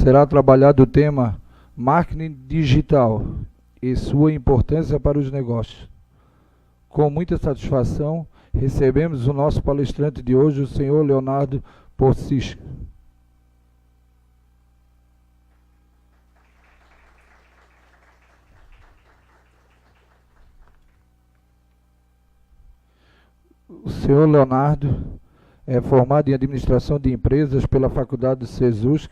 será trabalhado o tema marketing digital e sua importância para os negócios. Com muita satisfação, recebemos o nosso palestrante de hoje, o senhor Leonardo Porcisca. O senhor Leonardo é formado em Administração de Empresas pela Faculdade CESUSC.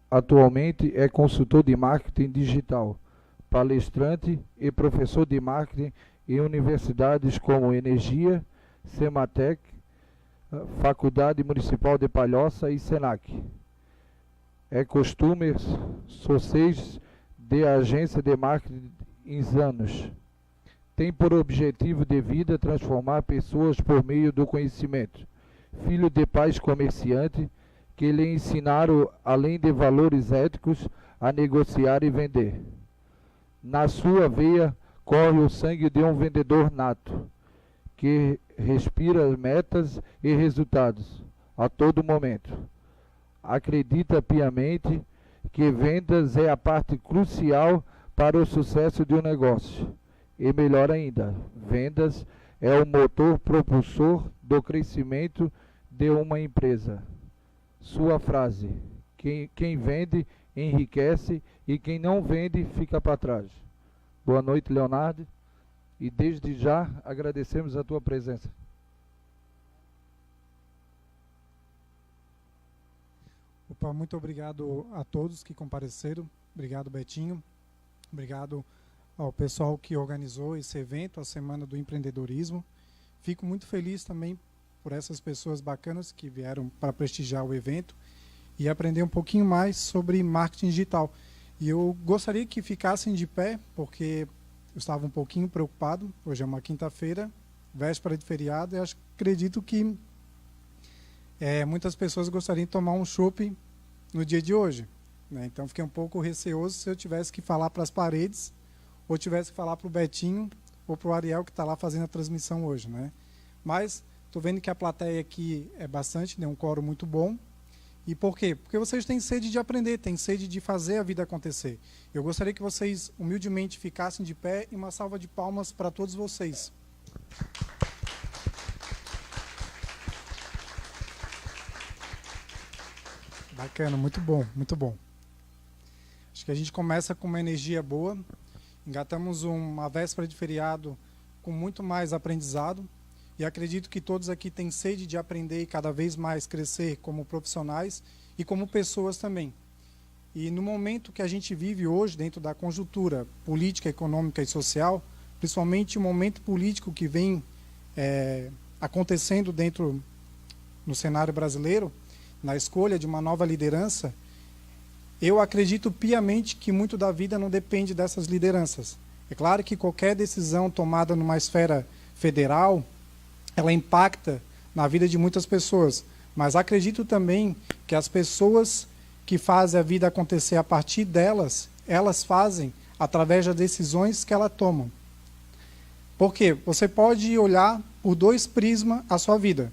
Atualmente é consultor de marketing digital, palestrante e professor de marketing em universidades como Energia, Sematec, Faculdade Municipal de Palhoça e Senac. É costume sociais de agência de marketing em anos. Tem por objetivo de vida transformar pessoas por meio do conhecimento. Filho de pais comerciantes que lhe ensinaram, além de valores éticos, a negociar e vender. Na sua veia corre o sangue de um vendedor nato, que respira metas e resultados a todo momento. Acredita piamente que vendas é a parte crucial para o sucesso de um negócio. E melhor ainda, vendas é o motor propulsor do crescimento de uma empresa. Sua frase: quem vende enriquece e quem não vende fica para trás. Boa noite, Leonardo, e desde já agradecemos a tua presença. Opa, muito obrigado a todos que compareceram. Obrigado, Betinho. Obrigado ao pessoal que organizou esse evento, a Semana do Empreendedorismo. Fico muito feliz também por essas pessoas bacanas que vieram para prestigiar o evento e aprender um pouquinho mais sobre marketing digital. E eu gostaria que ficassem de pé, porque eu estava um pouquinho preocupado. Hoje é uma quinta-feira, véspera de feriado, e acredito que muitas pessoas gostariam de tomar um chopp no dia de hoje, né? Então fiquei um pouco receoso se eu tivesse que falar para as paredes ou tivesse que falar para o Betinho ou para o Ariel, que está lá fazendo a transmissão hoje, né? Mas estou vendo que a plateia aqui é bastante, né? Um coro muito bom. E por quê? Porque vocês têm sede de aprender, têm sede de fazer a vida acontecer. Eu gostaria que vocês humildemente ficassem de pé e uma salva de palmas para todos vocês. Bacana, muito bom, muito bom. Acho que a gente começa com uma energia boa. Engatamos uma véspera de feriado com muito mais aprendizado. E acredito que todos aqui têm sede de aprender e cada vez mais crescer como profissionais e como pessoas também. E no momento que a gente vive hoje, dentro da conjuntura política, econômica e social, principalmente o momento político que vem acontecendo no cenário brasileiro, na escolha de uma nova liderança, eu acredito piamente que muito da vida não depende dessas lideranças. É claro que qualquer decisão tomada numa esfera federal, ela impacta na vida de muitas pessoas, mas acredito também que as pessoas que fazem a vida acontecer a partir delas, elas fazem através das decisões que elas tomam. Por quê? Você pode olhar por dois prismas a sua vida,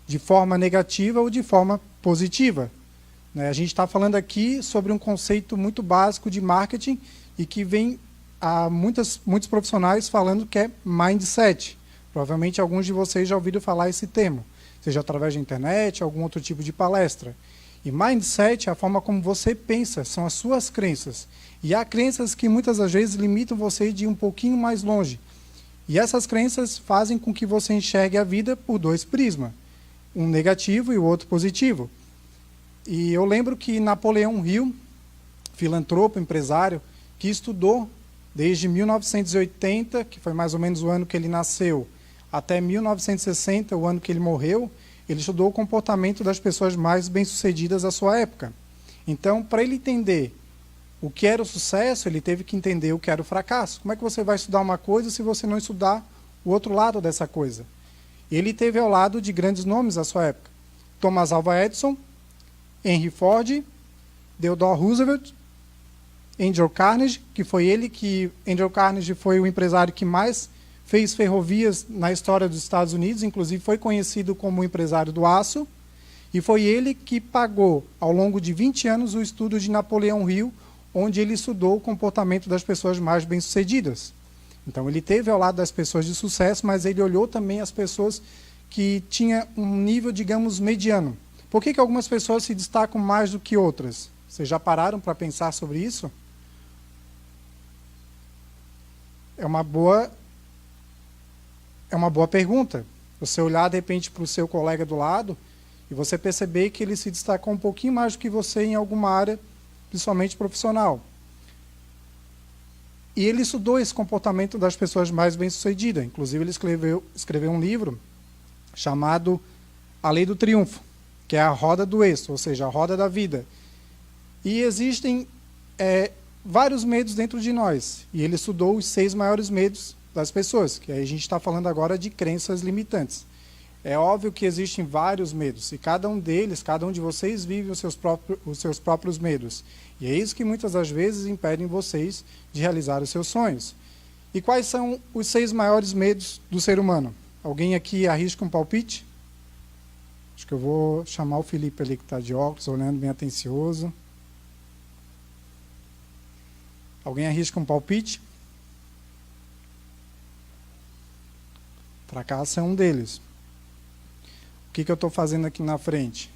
de forma negativa ou de forma positiva. A gente está falando aqui sobre um conceito muito básico de marketing e que vem a muitos profissionais falando que é mindset. Provavelmente alguns de vocês já ouviram falar esse termo, seja através da internet, algum outro tipo de palestra. E mindset é a forma como você pensa, são as suas crenças. E há crenças que muitas das vezes limitam você de ir um pouquinho mais longe. E essas crenças fazem com que você enxergue a vida por dois prismas, um negativo e o outro positivo. E eu lembro que Napoleão Hill, filantropo, empresário, que estudou desde 1980, que foi mais ou menos o ano que ele nasceu, até 1960, o ano que ele morreu, ele estudou o comportamento das pessoas mais bem-sucedidas da sua época. Então, para ele entender o que era o sucesso, ele teve que entender o que era o fracasso. Como é que você vai estudar uma coisa se você não estudar o outro lado dessa coisa? Ele teve ao lado de grandes nomes da sua época. Thomas Alva Edison, Henry Ford, Theodore Roosevelt, Andrew Carnegie, Andrew Carnegie foi o empresário que mais fez ferrovias na história dos Estados Unidos, inclusive foi conhecido como o empresário do aço, E foi ele que pagou, ao longo de 20 anos, o estudo de Napoleão Hill, onde ele estudou o comportamento das pessoas mais bem-sucedidas. Então, ele teve ao lado das pessoas de sucesso, mas ele olhou também as pessoas que tinham um nível, digamos, mediano. Por que algumas pessoas se destacam mais do que outras? Vocês já pararam para pensar sobre isso? É uma boa pergunta. Você olhar, de repente, para o seu colega do lado e você perceber que ele se destacou um pouquinho mais do que você em alguma área, principalmente profissional. E ele estudou esse comportamento das pessoas mais bem-sucedidas. Inclusive, ele escreveu um livro chamado A Lei do Triunfo, que é a roda do êxito, ou seja, a roda da vida. E existem vários medos dentro de nós. E ele estudou os 6 maiores medos das pessoas, que aí a gente está falando agora de crenças limitantes. É óbvio que existem vários medos, e cada um deles, cada um de vocês vive os seus próprios medos. E é isso que muitas das vezes impedem vocês de realizar os seus sonhos. E quais são os 6 maiores medos do ser humano? Alguém aqui arrisca um palpite? Acho que eu vou chamar o Felipe ali, que está de óculos, olhando bem atencioso. Alguém arrisca um palpite? Fracasso é um deles. O que eu estou fazendo aqui na frente?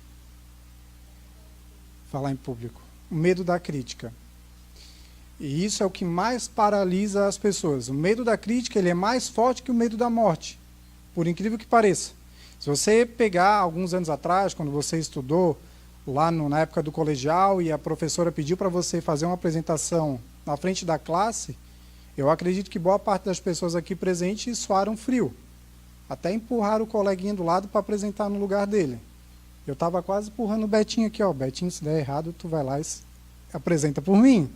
Falar em público. O medo da crítica. E isso é o que mais paralisa as pessoas. O medo da crítica, ele é mais forte que o medo da morte, por incrível que pareça. Se você pegar alguns anos atrás, quando você estudou lá na época do colegial e a professora pediu para você fazer uma apresentação na frente da classe, eu acredito que boa parte das pessoas aqui presentes suaram frio. Até empurraram o coleguinha do lado para apresentar no lugar dele. Eu estava quase empurrando o Betinho aqui, ó. Betinho, se der errado, tu vai lá e apresenta por mim.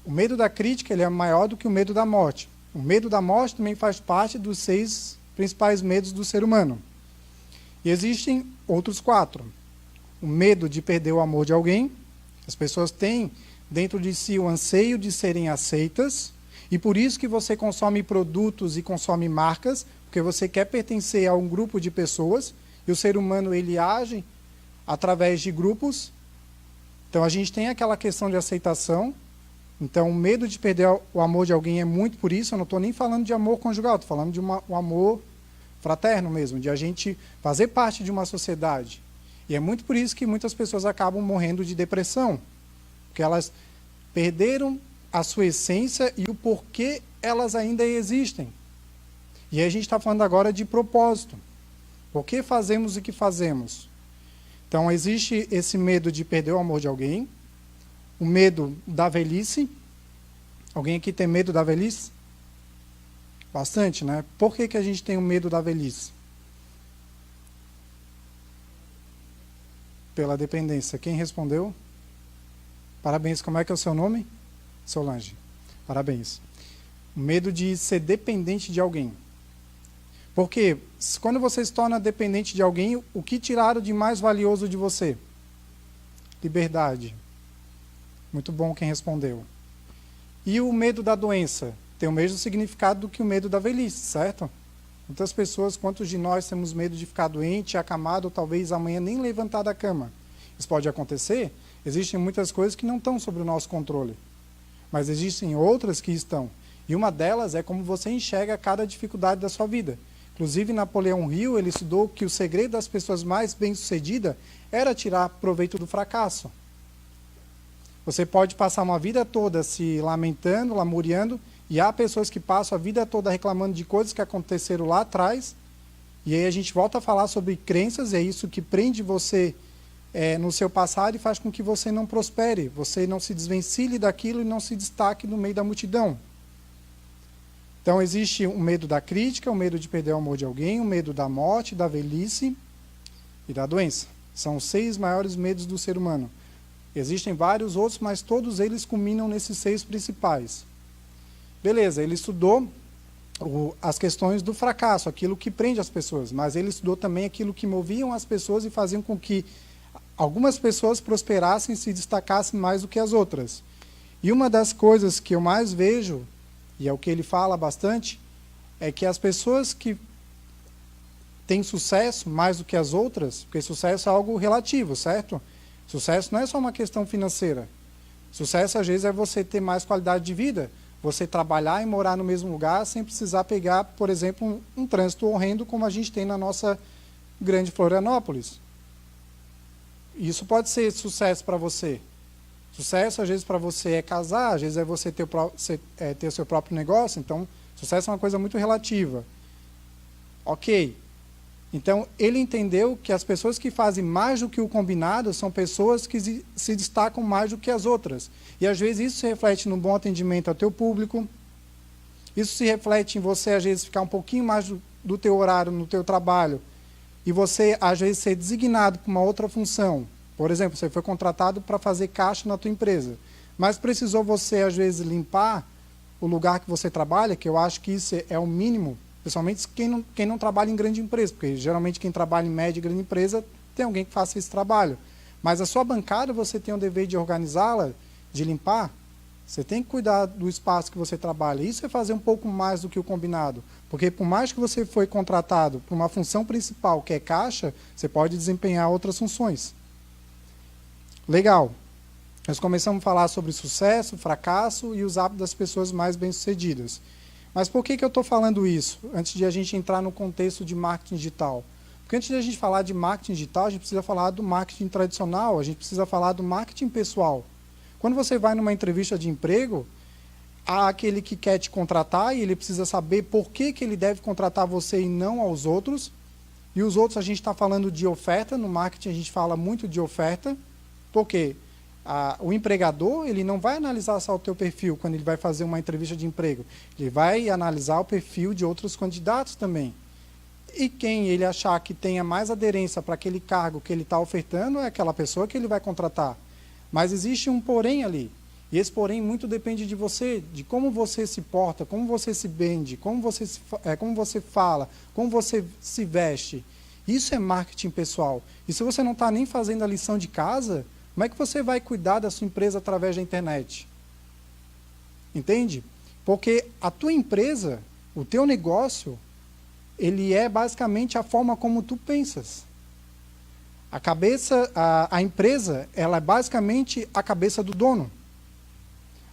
O medo da crítica, ele é maior do que o medo da morte. O medo da morte também faz parte dos 6 principais medos do ser humano. E existem outros 4. O medo de perder o amor de alguém. As pessoas têm dentro de si o anseio de serem aceitas, e por isso que você consome produtos e consome marcas, porque você quer pertencer a um grupo de pessoas, e o ser humano, ele age através de grupos. Então, a gente tem aquela questão de aceitação. Então, o medo de perder o amor de alguém é muito por isso. Eu não estou nem falando de amor conjugal, estou falando de um amor fraterno mesmo, de a gente fazer parte de uma sociedade. E é muito por isso que muitas pessoas acabam morrendo de depressão, porque elas perderam a sua essência e o porquê elas ainda existem. E aí a gente está falando agora de propósito. Por que fazemos o que fazemos? Então, existe esse medo de perder o amor de alguém, o medo da velhice. Alguém aqui tem medo da velhice? Bastante, né? Por que a gente tem o medo da velhice? Pela dependência. Quem respondeu? Parabéns. Como é que é o seu nome? Solange. Parabéns. O medo de ser dependente de alguém. Porque quando você se torna dependente de alguém, o que tiraram de mais valioso de você? Liberdade. Muito bom quem respondeu. E o medo da doença? Tem o mesmo significado do que o medo da velhice, certo? Muitas pessoas, quantos de nós temos medo de ficar doente, acamado, ou talvez amanhã nem levantar da cama? Isso pode acontecer? Existem muitas coisas que não estão sob o nosso controle. Mas existem outras que estão. E uma delas é como você enxerga cada dificuldade da sua vida. Inclusive, Napoleão Hill, ele estudou que o segredo das pessoas mais bem-sucedidas era tirar proveito do fracasso. Você pode passar uma vida toda se lamentando, lamuriando, e há pessoas que passam a vida toda reclamando de coisas que aconteceram lá atrás, e aí a gente volta a falar sobre crenças, e é isso que prende você no seu passado e faz com que você não prospere, você não se desvencilhe daquilo e não se destaque no meio da multidão. Então, existe o medo da crítica, o medo de perder o amor de alguém, o medo da morte, da velhice e da doença. São os 6 maiores medos do ser humano. Existem vários outros, mas todos eles culminam nesses 6 principais. Beleza, ele estudou as questões do fracasso, aquilo que prende as pessoas, mas ele estudou também aquilo que moviam as pessoas e faziam com que algumas pessoas prosperassem e se destacassem mais do que as outras. E uma das coisas que eu mais vejo, e é o que ele fala bastante, é que as pessoas que tem sucesso mais do que as outras, porque sucesso é algo relativo, certo? Sucesso não é só uma questão financeira. Sucesso, às vezes, é você ter mais qualidade de vida, você trabalhar e morar no mesmo lugar sem precisar pegar, por exemplo, um trânsito horrendo como a gente tem na nossa grande Florianópolis. Isso pode ser sucesso para você. Sucesso, às vezes, para você é casar, às vezes é você ter o seu próprio negócio. Então, sucesso é uma coisa muito relativa. Ok. Então, ele entendeu que as pessoas que fazem mais do que o combinado são pessoas que se destacam mais do que as outras. E, às vezes, isso se reflete num bom atendimento ao teu público. Isso se reflete em você, às vezes, ficar um pouquinho mais do teu horário no teu trabalho. E você, às vezes, ser designado para uma outra função. Por exemplo, você foi contratado para fazer caixa na tua empresa. Mas precisou você, às vezes, limpar o lugar que você trabalha, que eu acho que isso é o mínimo. Principalmente quem não trabalha em grande empresa, porque geralmente quem trabalha em média e grande empresa tem alguém que faça esse trabalho. Mas a sua bancada, você tem o dever de organizá-la, de limpar. Você tem que cuidar do espaço que você trabalha. Isso é fazer um pouco mais do que o combinado. Porque por mais que você foi contratado para uma função principal, que é caixa, você pode desempenhar outras funções. Legal. Nós começamos a falar sobre sucesso, fracasso e os hábitos das pessoas mais bem-sucedidas. Mas por que eu estou falando isso, antes de a gente entrar no contexto de marketing digital? Porque antes de a gente falar de marketing digital, a gente precisa falar do marketing tradicional, a gente precisa falar do marketing pessoal. Quando você vai numa entrevista de emprego, há aquele que quer te contratar e ele precisa saber por que ele deve contratar você e não aos outros. E os outros, a gente está falando de oferta, no marketing a gente fala muito de oferta, porque o empregador, ele não vai analisar só o teu perfil quando ele vai fazer uma entrevista de emprego. Ele vai analisar o perfil de outros candidatos também. E quem ele achar que tenha mais aderência para aquele cargo que ele está ofertando é aquela pessoa que ele vai contratar. Mas existe um porém ali. E esse porém muito depende de você, de como você se porta, como você se vende, como você fala, como você se veste. Isso é marketing pessoal. E se você não está nem fazendo a lição de casa, como é que você vai cuidar da sua empresa através da internet? Entende? Porque a tua empresa, o teu negócio, ele é basicamente a forma como tu pensas. A empresa, ela é basicamente a cabeça do dono.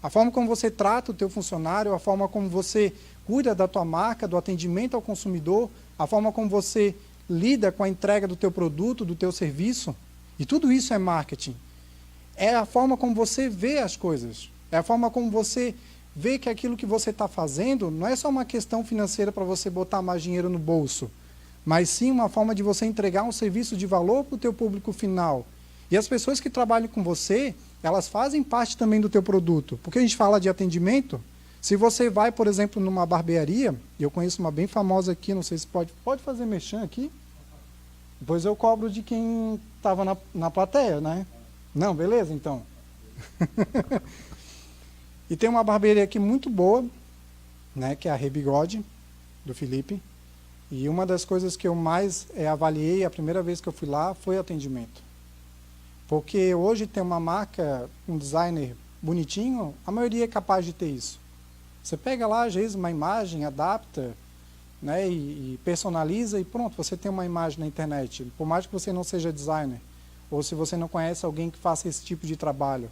A forma como você trata o teu funcionário, a forma como você cuida da tua marca, do atendimento ao consumidor, a forma como você lida com a entrega do teu produto, do teu serviço, e tudo isso é marketing. É a forma como você vê as coisas. É a forma como você vê que aquilo que você está fazendo não é só uma questão financeira para você botar mais dinheiro no bolso, mas sim uma forma de você entregar um serviço de valor para o teu público final. E as pessoas que trabalham com você, elas fazem parte também do teu produto. Porque a gente fala de atendimento. Se você vai, por exemplo, numa barbearia, e eu conheço uma bem famosa aqui, não sei se pode fazer merchan aqui? Depois eu cobro de quem estava na plateia, né? Não, beleza, então. E tem uma barbearia aqui muito boa, né, que é a Rebigode, do Felipe. E uma das coisas que eu mais avaliei a primeira vez que eu fui lá foi o atendimento. Porque hoje tem uma marca, um designer bonitinho, a maioria é capaz de ter isso. Você pega lá, às vezes, uma imagem, adapta, né, e personaliza e pronto, você tem uma imagem na internet. Por mais que você não seja designer, ou se você não conhece alguém que faça esse tipo de trabalho.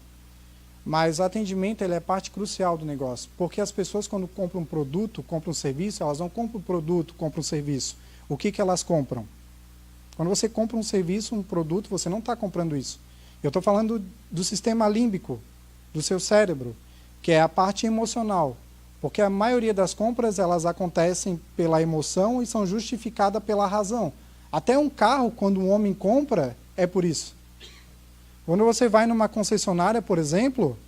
Mas o atendimento, ele é parte crucial do negócio, porque as pessoas, quando compram um produto, compram um serviço, elas não compram um produto, compram um serviço. O que elas compram? Quando você compra um serviço, um produto, você não está comprando isso. Eu estou falando do sistema límbico, do seu cérebro, que é a parte emocional. Porque a maioria das compras, elas acontecem pela emoção e são justificadas pela razão. Até um carro, quando um homem compra, é por isso. Quando você vai numa concessionária, por exemplo,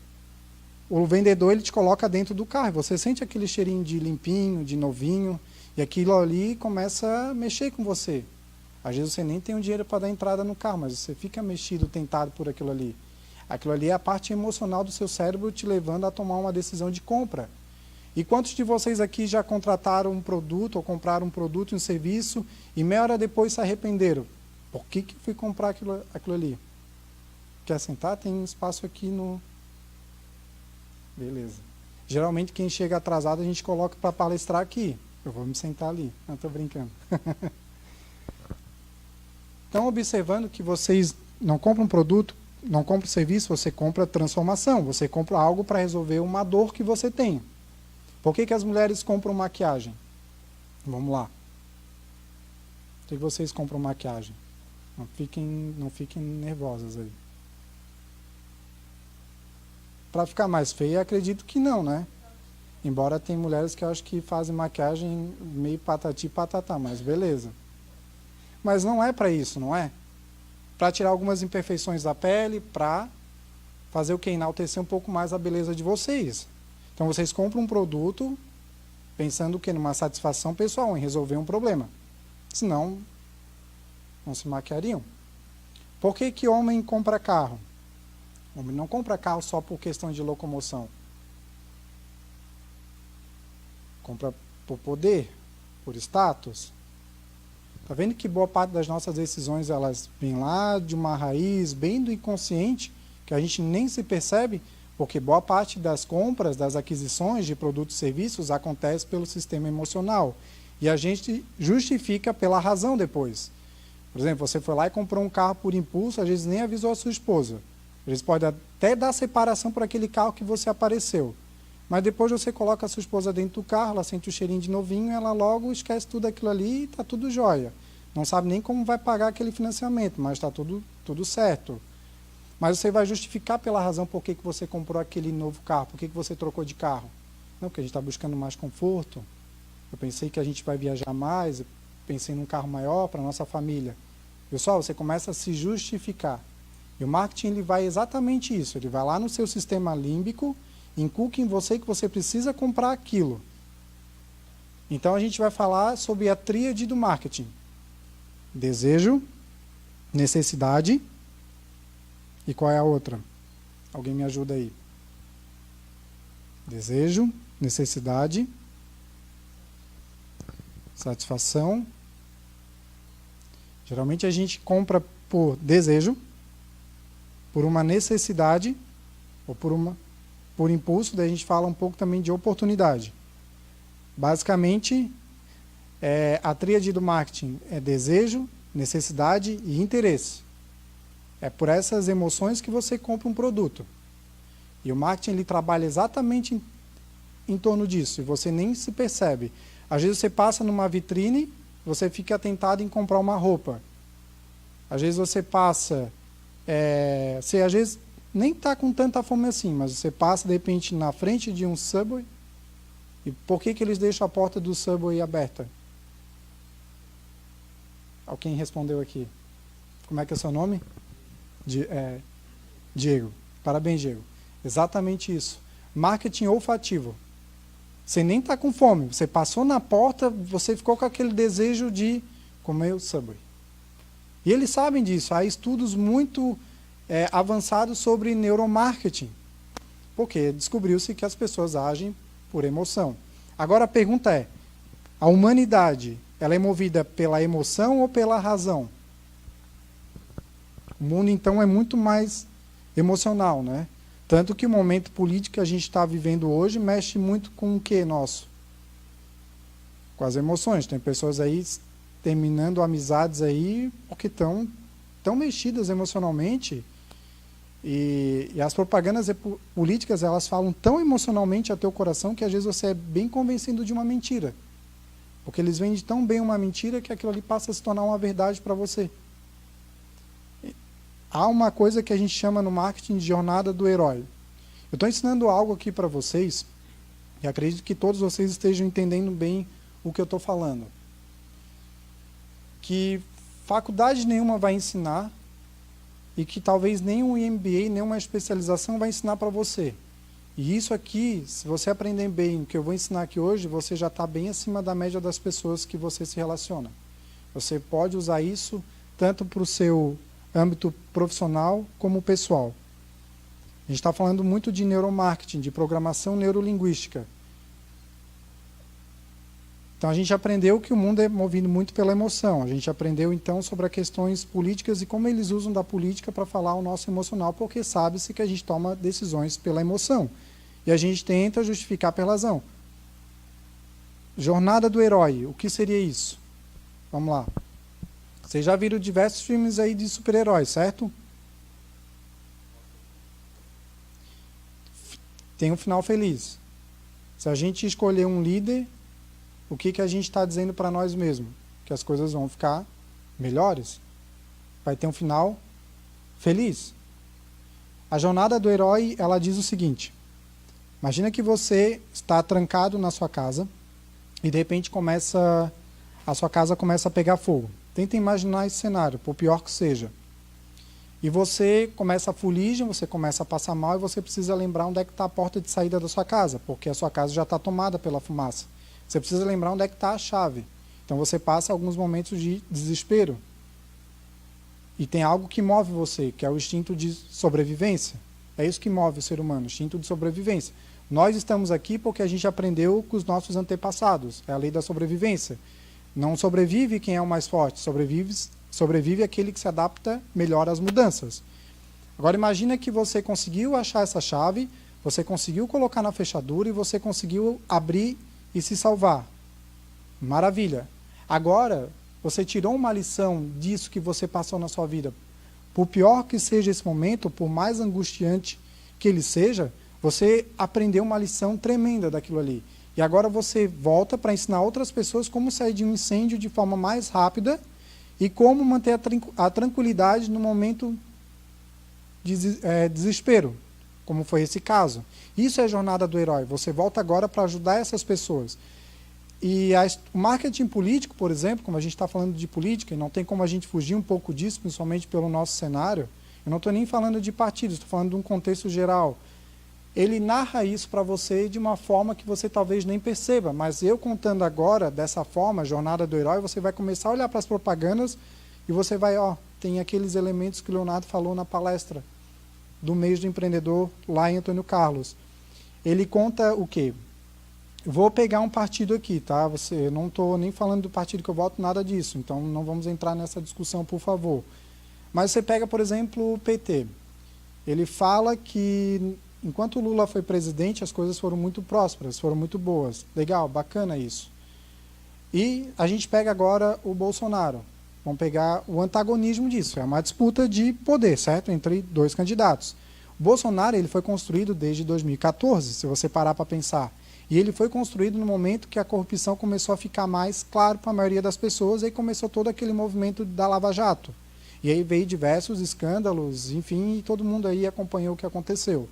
o vendedor ele te coloca dentro do carro. Você sente aquele cheirinho de limpinho, de novinho, e aquilo ali começa a mexer com você. Às vezes você nem tem o dinheiro para dar entrada no carro, mas você fica mexido, tentado por aquilo ali. Aquilo ali é a parte emocional do seu cérebro te levando a tomar uma decisão de compra. E quantos de vocês aqui já contrataram um produto ou compraram um produto, um serviço, e meia hora depois se arrependeram? Por que fui comprar aquilo ali? Quer sentar? Tem um espaço aqui no... Beleza. Geralmente quem chega atrasado a gente coloca para palestrar aqui. Eu vou me sentar ali. Não, estou brincando. estão observando que vocês não compram um produto, não compram serviço, você compra transformação, você compra algo para resolver uma dor que você tem. Por que as mulheres compram maquiagem? Vamos lá. Por que vocês compram maquiagem? Não fiquem nervosas aí. Para ficar mais feia, acredito que não, né? Embora tem mulheres que eu acho que fazem maquiagem meio patati patatá, mas beleza. Mas não é para isso, não é? Para tirar algumas imperfeições da pele, para fazer o que? Enaltecer um pouco mais a beleza de vocês. Então vocês compram um produto pensando que numa satisfação pessoal, em resolver um problema. Senão, não se maquiariam. Por que homem compra carro? O homem não compra carro só por questão de locomoção. Compra por poder, por status. Está vendo que boa parte das nossas decisões elas vêm lá de uma raiz bem do inconsciente, que a gente nem se percebe, porque boa parte das compras, das aquisições de produtos e serviços acontece pelo sistema emocional. E a gente justifica pela razão depois. Por exemplo, você foi lá e comprou um carro por impulso, às vezes nem avisou a sua esposa. Às vezes pode até dar separação por aquele carro que você apareceu. Mas depois você coloca a sua esposa dentro do carro, ela sente o cheirinho de novinho, ela logo esquece tudo aquilo ali e está tudo jóia. Não sabe nem como vai pagar aquele financiamento, mas está tudo certo. Mas você vai justificar pela razão por que você comprou aquele novo carro, por que você trocou de carro. Não, porque a gente está buscando mais conforto. Eu pensei que a gente vai viajar mais, eu pensei num carro maior para a nossa família. Pessoal, você começa a se justificar. E o marketing ele vai exatamente isso, ele vai lá no seu sistema límbico, inculca em você que você precisa comprar aquilo. Então a gente vai falar sobre a tríade do marketing. Desejo, necessidade e qual é a outra? Alguém me ajuda aí. Desejo, necessidade, satisfação. Geralmente a gente compra por desejo, por uma necessidade ou por impulso, daí a gente fala um pouco também de oportunidade. Basicamente, a tríade do marketing é desejo, necessidade e interesse. É por essas emoções que você compra um produto. E o marketing ele trabalha exatamente em torno disso, e você nem se percebe. Às vezes você passa numa vitrine, você fica tentado em comprar uma roupa. Às vezes você passa, você às vezes nem está com tanta fome assim, mas você passa de repente na frente de um Subway, e por que eles deixam a porta do Subway aberta? Alguém respondeu aqui. Como é que é o seu nome? Diego. Parabéns, Diego. Exatamente isso. Marketing olfativo. Você nem está com fome. Você passou na porta, você ficou com aquele desejo de comer o Subway. E eles sabem disso. Há estudos muito avançados sobre neuromarketing. Porque descobriu-se que as pessoas agem por emoção. Agora a pergunta é, a humanidade, ela é movida pela emoção ou pela razão? O mundo, então, é muito mais emocional, né? Tanto que o momento político que a gente está vivendo hoje mexe muito com o que nosso? Com as emoções. Tem pessoas aí terminando amizades aí porque estão tão mexidas emocionalmente e as propagandas políticas, elas falam tão emocionalmente a teu coração que às vezes você é bem convencido de uma mentira. Porque eles vendem tão bem uma mentira que aquilo ali passa a se tornar uma verdade para você. Há uma coisa que a gente chama no marketing de jornada do herói. Eu estou ensinando algo aqui para vocês, e acredito que todos vocês estejam entendendo bem o que eu estou falando. Que faculdade nenhuma vai ensinar, e que talvez nenhum MBA, nenhuma especialização vai ensinar para você. E isso aqui, se você aprender bem o que eu vou ensinar aqui hoje, você já está bem acima da média das pessoas que você se relaciona. Você pode usar isso tanto para o seu âmbito profissional como pessoal. A gente está falando muito de neuromarketing, de programação neurolinguística. Então a gente aprendeu que o mundo é movido muito pela emoção. A gente aprendeu então sobre as questões políticas e como eles usam da política para falar o nosso emocional, porque sabe-se que a gente toma decisões pela emoção. E a gente tenta justificar pela razão. Jornada do herói, o que seria isso? Vamos lá. Vocês já viram diversos filmes aí de super-heróis, certo? Tem um final feliz. Se a gente escolher um líder, o que a gente está dizendo para nós mesmos? Que as coisas vão ficar melhores. Vai ter um final feliz. A jornada do herói, ela diz o seguinte: imagina que você está trancado na sua casa e de repente a sua casa começa a pegar fogo. Tenta imaginar esse cenário, por pior que seja. E você começa a fuligem, você começa a passar mal e você precisa lembrar onde é que está a porta de saída da sua casa, porque a sua casa já está tomada pela fumaça. Você precisa lembrar onde é que está a chave. Então você passa alguns momentos de desespero. E tem algo que move você, que é o instinto de sobrevivência. É isso que move o ser humano, o instinto de sobrevivência. Nós estamos aqui porque a gente aprendeu com os nossos antepassados. É a lei da sobrevivência. Não sobrevive quem é o mais forte, sobrevive aquele que se adapta melhor às mudanças. Agora imagina que você conseguiu achar essa chave, você conseguiu colocar na fechadura e você conseguiu abrir e se salvar. Maravilha. Agora, você tirou uma lição disso que você passou na sua vida. Por pior que seja esse momento, por mais angustiante que ele seja, você aprendeu uma lição tremenda daquilo ali. E agora você volta para ensinar outras pessoas como sair de um incêndio de forma mais rápida e como manter a tranquilidade no momento de desespero, como foi esse caso. Isso é a jornada do herói. Você volta agora para ajudar essas pessoas. E o marketing político, por exemplo, como a gente está falando de política, e não tem como a gente fugir um pouco disso, principalmente pelo nosso cenário, eu não estou nem falando de partidos, estou falando de um contexto geral. Ele narra isso para você de uma forma que você talvez nem perceba, mas eu contando agora dessa forma, jornada do herói, você vai começar a olhar para as propagandas e você vai, tem aqueles elementos que o Leonardo falou na palestra do mês do empreendedor lá em Antônio Carlos. Ele conta o quê? Vou pegar um partido aqui, tá? Eu não estou nem falando do partido que eu voto, nada disso, então não vamos entrar nessa discussão, por favor. Mas você pega, por exemplo, o PT. Ele fala que enquanto o Lula foi presidente, as coisas foram muito prósperas, foram muito boas. Legal, bacana isso. E a gente pega agora o Bolsonaro. Vamos pegar o antagonismo disso. É uma disputa de poder, certo? Entre dois candidatos. O Bolsonaro ele foi construído desde 2014, se você parar para pensar. E ele foi construído no momento que a corrupção começou a ficar mais claro para a maioria das pessoas, e aí começou todo aquele movimento da Lava Jato. E aí veio diversos escândalos, enfim, e todo mundo aí acompanhou o que aconteceu.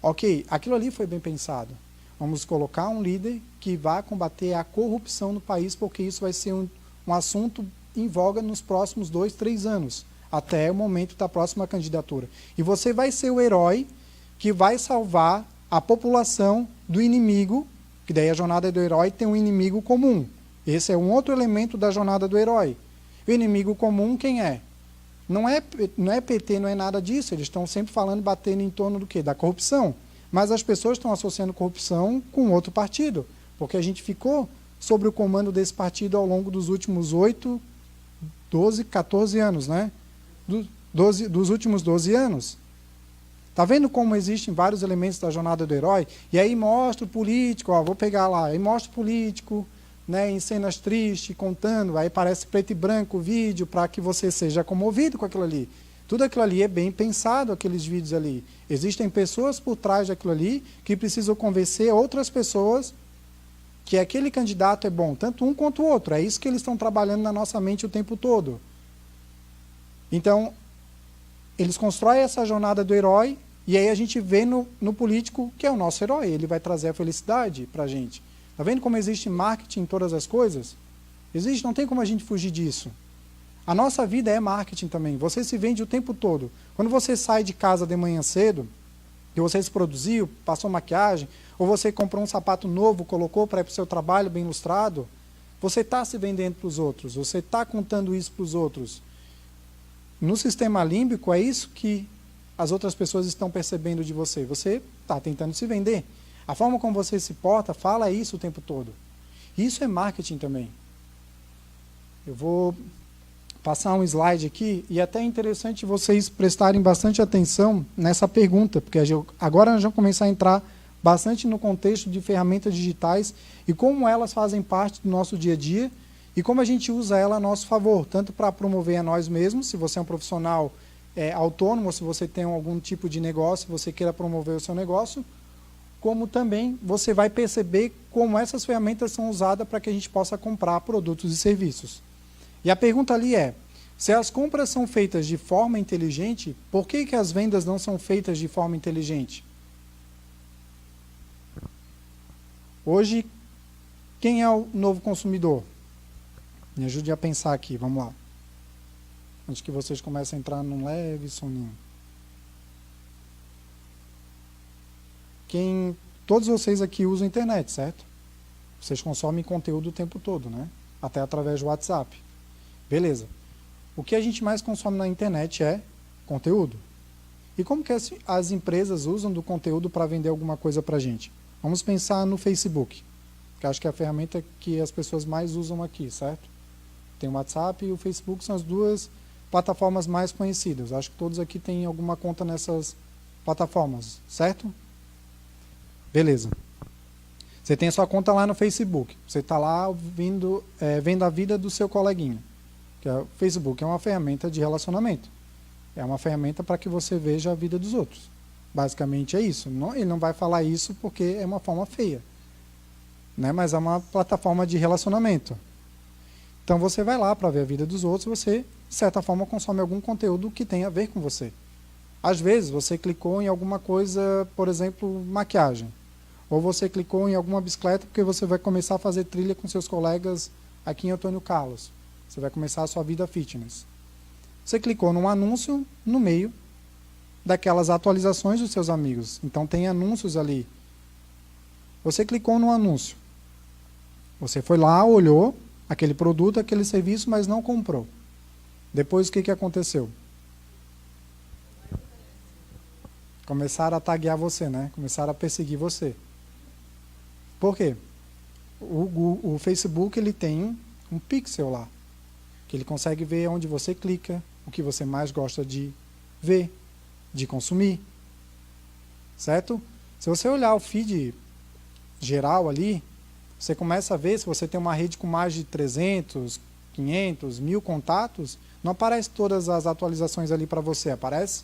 Ok, aquilo ali foi bem pensado. Vamos colocar um líder que vá combater a corrupção no país, porque isso vai ser um assunto em voga nos próximos 2, 3 anos, até o momento da próxima candidatura. E você vai ser o herói que vai salvar a população do inimigo, que daí a jornada do herói tem um inimigo comum. Esse é um outro elemento da jornada do herói. O inimigo comum quem é? Não é PT, não é nada disso. Eles estão sempre falando, batendo em torno do quê? Da corrupção. Mas as pessoas estão associando corrupção com outro partido, porque a gente ficou sob o comando desse partido ao longo dos últimos 8, 12, 14 anos, né? Dos últimos 12 anos. Está vendo como existem vários elementos da jornada do herói? E aí mostra o político, vou pegar lá, aí mostra o político, né, em cenas tristes, contando, aí parece preto e branco o vídeo para que você seja comovido com aquilo ali. Tudo aquilo ali é bem pensado, aqueles vídeos ali. Existem pessoas por trás daquilo ali que precisam convencer outras pessoas que aquele candidato é bom, tanto um quanto o outro. É isso que eles estão trabalhando na nossa mente o tempo todo. Então, eles constroem essa jornada do herói e aí a gente vê no político que é o nosso herói. Ele vai trazer a felicidade para a gente. Está vendo como existe marketing em todas as coisas? Existe, não tem como a gente fugir disso. A nossa vida é marketing também. Você se vende o tempo todo. Quando você sai de casa de manhã cedo, e você se produziu, passou maquiagem, ou você comprou um sapato novo, colocou para ir para o seu trabalho bem ilustrado, você está se vendendo para os outros, você está contando isso para os outros. No sistema límbico, é isso que as outras pessoas estão percebendo de você. Você está tentando se vender. A forma como você se porta, fala isso o tempo todo. Isso é marketing também. Eu vou passar um slide aqui, e até é interessante vocês prestarem bastante atenção nessa pergunta, porque agora nós vamos começar a entrar bastante no contexto de ferramentas digitais e como elas fazem parte do nosso dia a dia e como a gente usa ela a nosso favor, tanto para promover a nós mesmos, se você é um profissional autônomo, se você tem algum tipo de negócio, você queira promover o seu negócio, como também você vai perceber como essas ferramentas são usadas para que a gente possa comprar produtos e serviços. E a pergunta ali é, se as compras são feitas de forma inteligente, por que as vendas não são feitas de forma inteligente? Hoje, quem é o novo consumidor? Me ajude a pensar aqui, vamos lá. Antes que vocês comecem a entrar num leve soninho. Todos vocês aqui usam internet, certo? Vocês consomem conteúdo o tempo todo, né? Até através do WhatsApp. Beleza. O que a gente mais consome na internet é conteúdo. E como que as empresas usam do conteúdo para vender alguma coisa para a gente? Vamos pensar no Facebook, que acho que é a ferramenta que as pessoas mais usam aqui, certo? Tem o WhatsApp e o Facebook, são as duas plataformas mais conhecidas. Acho que todos aqui têm alguma conta nessas plataformas, certo? Beleza. Você tem a sua conta lá no Facebook. Você está lá vendo a vida do seu coleguinha. Que o Facebook é uma ferramenta de relacionamento. É uma ferramenta para que você veja a vida dos outros. Basicamente é isso. Ele não vai falar isso porque é uma forma feia, né? Mas é uma plataforma de relacionamento. Então você vai lá para ver a vida dos outros, você, de certa forma, consome algum conteúdo que tem a ver com você. Às vezes você clicou em alguma coisa, por exemplo, maquiagem. Ou você clicou em alguma bicicleta porque você vai começar a fazer trilha com seus colegas aqui em Antônio Carlos. Você vai começar a sua vida fitness. Você clicou num anúncio no meio daquelas atualizações dos seus amigos. Então tem anúncios ali. Você clicou no anúncio. Você foi lá, olhou aquele produto, aquele serviço, mas não comprou. Depois o que aconteceu? Começaram a taguear você, né? Começaram a perseguir você. Por quê? O Facebook ele tem um pixel lá, que ele consegue ver onde você clica, o que você mais gosta de ver, de consumir. Certo? Se você olhar o feed geral ali, você começa a ver, se você tem uma rede com mais de 300, 500, 1000 contatos, não aparece todas as atualizações ali para você, aparece?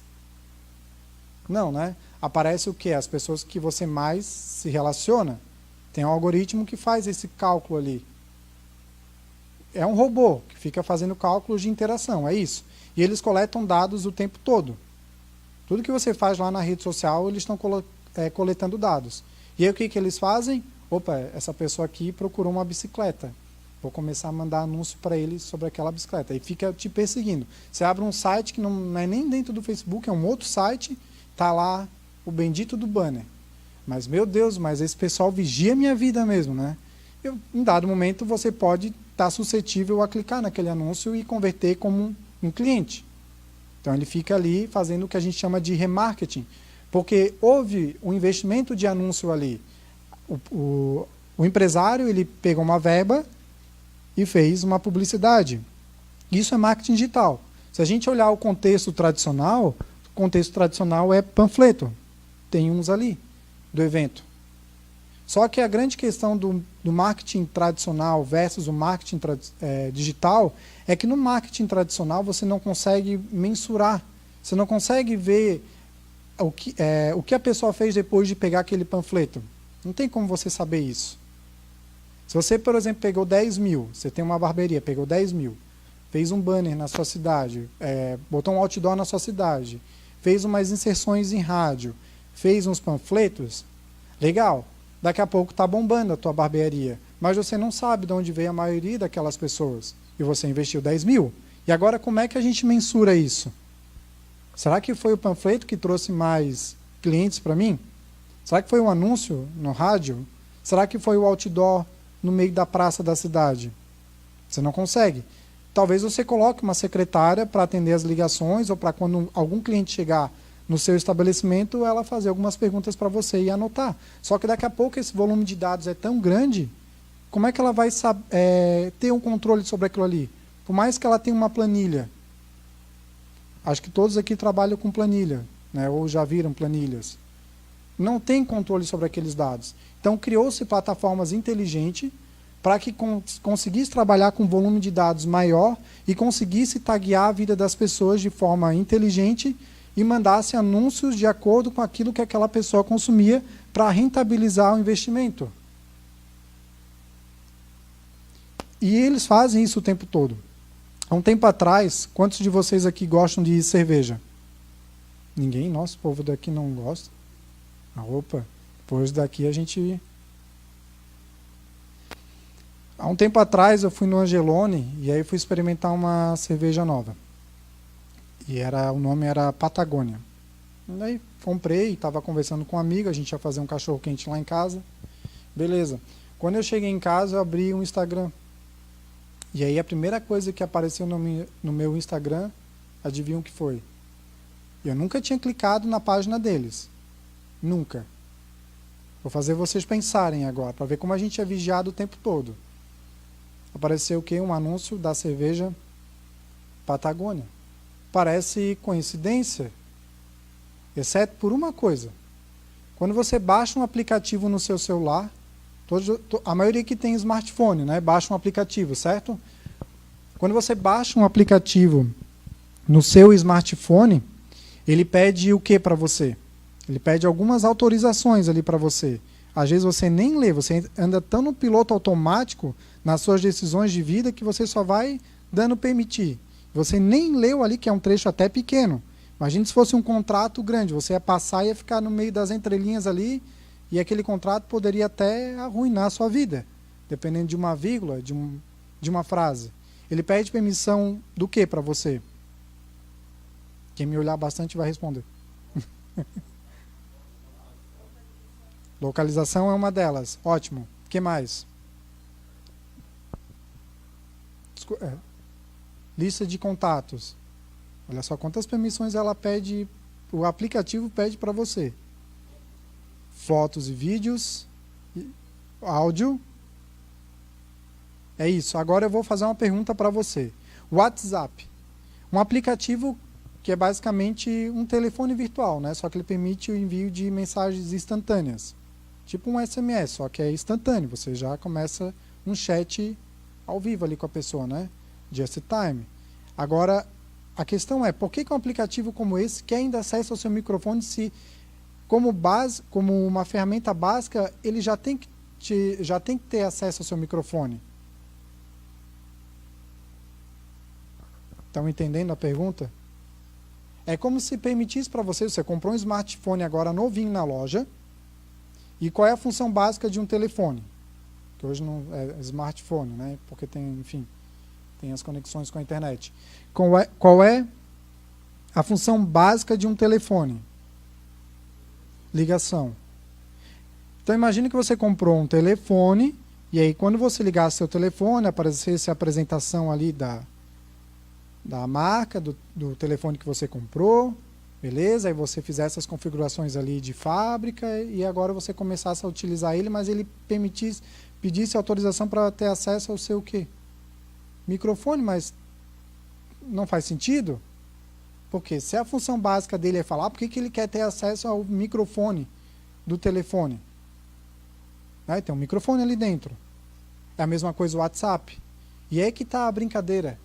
Não, né? Aparece o quê? As pessoas que você mais se relaciona. Tem um algoritmo que faz esse cálculo ali. É um robô que fica fazendo cálculos de interação, é isso. E eles coletam dados o tempo todo. Tudo que você faz lá na rede social, eles estão coletando dados. E aí o que eles fazem? Opa, essa pessoa aqui procurou uma bicicleta. Vou começar a mandar anúncio para ele sobre aquela bicicleta. E fica te perseguindo. Você abre um site que não é nem dentro do Facebook, é um outro site, está lá o bendito do banner. Mas, meu Deus, mas esse pessoal vigia a minha vida mesmo, né? Em dado momento, você pode estar suscetível a clicar naquele anúncio e converter como um cliente. Então, ele fica ali fazendo o que a gente chama de remarketing. Porque houve um investimento de anúncio ali. O empresário, ele pegou uma verba e fez uma publicidade. Isso é marketing digital. Se a gente olhar o contexto tradicional é panfleto. Tem uns ali do evento. Só que a grande questão do marketing tradicional versus o marketing digital é que no marketing tradicional você não consegue mensurar, você não consegue ver o que a pessoa fez depois de pegar aquele panfleto. Não tem como você saber isso. Se você, por exemplo, pegou 10 mil, você tem uma barbearia, pegou 10 mil, fez um banner na sua cidade, botou um outdoor na sua cidade, fez umas inserções em rádio, fez uns panfletos, legal. Daqui a pouco está bombando a tua barbearia, mas você não sabe de onde veio a maioria daquelas pessoas. E você investiu 10 mil. E agora como é que a gente mensura isso? Será que foi o panfleto que trouxe mais clientes para mim? Será que foi um anúncio no rádio? Será que foi o outdoor no meio da praça da cidade? Você não consegue. Talvez você coloque uma secretária para atender as ligações ou para quando algum cliente chegar no seu estabelecimento, ela fazer algumas perguntas para você e anotar. Só que daqui a pouco esse volume de dados é tão grande, como é que ela vai ter um controle sobre aquilo ali? Por mais que ela tenha uma planilha. Acho que todos aqui trabalham com planilha, né? Ou já viram planilhas. Não tem controle sobre aqueles dados. Então criou-se plataformas inteligentes para que conseguisse trabalhar com um volume de dados maior e conseguisse taguear a vida das pessoas de forma inteligente e mandasse anúncios de acordo com aquilo que aquela pessoa consumia para rentabilizar o investimento. E eles fazem isso o tempo todo. Há um tempo atrás, quantos de vocês aqui gostam de cerveja? Ninguém? Nossa, o povo daqui não gosta. Opa, depois daqui a gente... Há um tempo atrás eu fui no Angelone e aí fui experimentar uma cerveja nova. E o nome era Patagônia. E aí comprei, estava conversando com um amigo, a gente ia fazer um cachorro quente lá em casa. Beleza. Quando eu cheguei em casa, eu abri um Instagram. E aí a primeira coisa que apareceu no meu Instagram, adivinha o que foi? Eu nunca tinha clicado na página deles. Nunca. Vou fazer vocês pensarem agora, para ver como a gente é vigiado o tempo todo. Apareceu o quê? Um anúncio da cerveja Patagônia. Parece coincidência, exceto por uma coisa. Quando você baixa um aplicativo no seu celular, a maioria que tem smartphone, né, baixa um aplicativo, certo? Quando você baixa um aplicativo no seu smartphone, ele pede o que para você? Ele pede algumas autorizações ali para você. Às vezes você nem lê, você anda tão no piloto automático nas suas decisões de vida que você só vai dando permitir. Você nem leu ali, que é um trecho até pequeno. Imagina se fosse um contrato grande, você ia passar e ia ficar no meio das entrelinhas ali, e aquele contrato poderia até arruinar a sua vida, dependendo de uma vírgula, de uma frase. Ele pede permissão do que para você? Quem me olhar bastante vai responder. Localização é uma delas. Ótimo. O que mais? Lista de contatos. Olha só quantas permissões ela pede, o aplicativo pede para você. Fotos e vídeos, áudio. É isso. Agora eu vou fazer uma pergunta para você. WhatsApp. Um aplicativo que é basicamente um telefone virtual, né? Só que ele permite o envio de mensagens instantâneas. Tipo um SMS, só que é instantâneo. Você já começa um chat ao vivo ali com a pessoa, né? Just time. Agora, a questão é, por que um aplicativo como esse quer ainda acesso ao seu microfone se, como uma ferramenta básica, ele já tem que ter acesso ao seu microfone? Estão entendendo a pergunta? É como se permitisse para você comprou um smartphone agora novinho na loja, e qual é a função básica de um telefone? Que hoje não é smartphone, né? Porque tem, enfim, tem as conexões com a internet. Qual é a função básica de um telefone? Ligação. Então imagine que você comprou um telefone, e aí quando você ligasse seu telefone, aparecesse a apresentação ali da marca, do telefone que você comprou, beleza? Aí você fizesse as configurações ali de fábrica e agora você começasse a utilizar ele, mas ele pedisse autorização para ter acesso ao seu quê? Microfone, mas não faz sentido? Porque se a função básica dele é falar, por que ele quer ter acesso ao microfone do telefone? Tem um microfone ali dentro. É a mesma coisa o WhatsApp. E aí que está a brincadeira.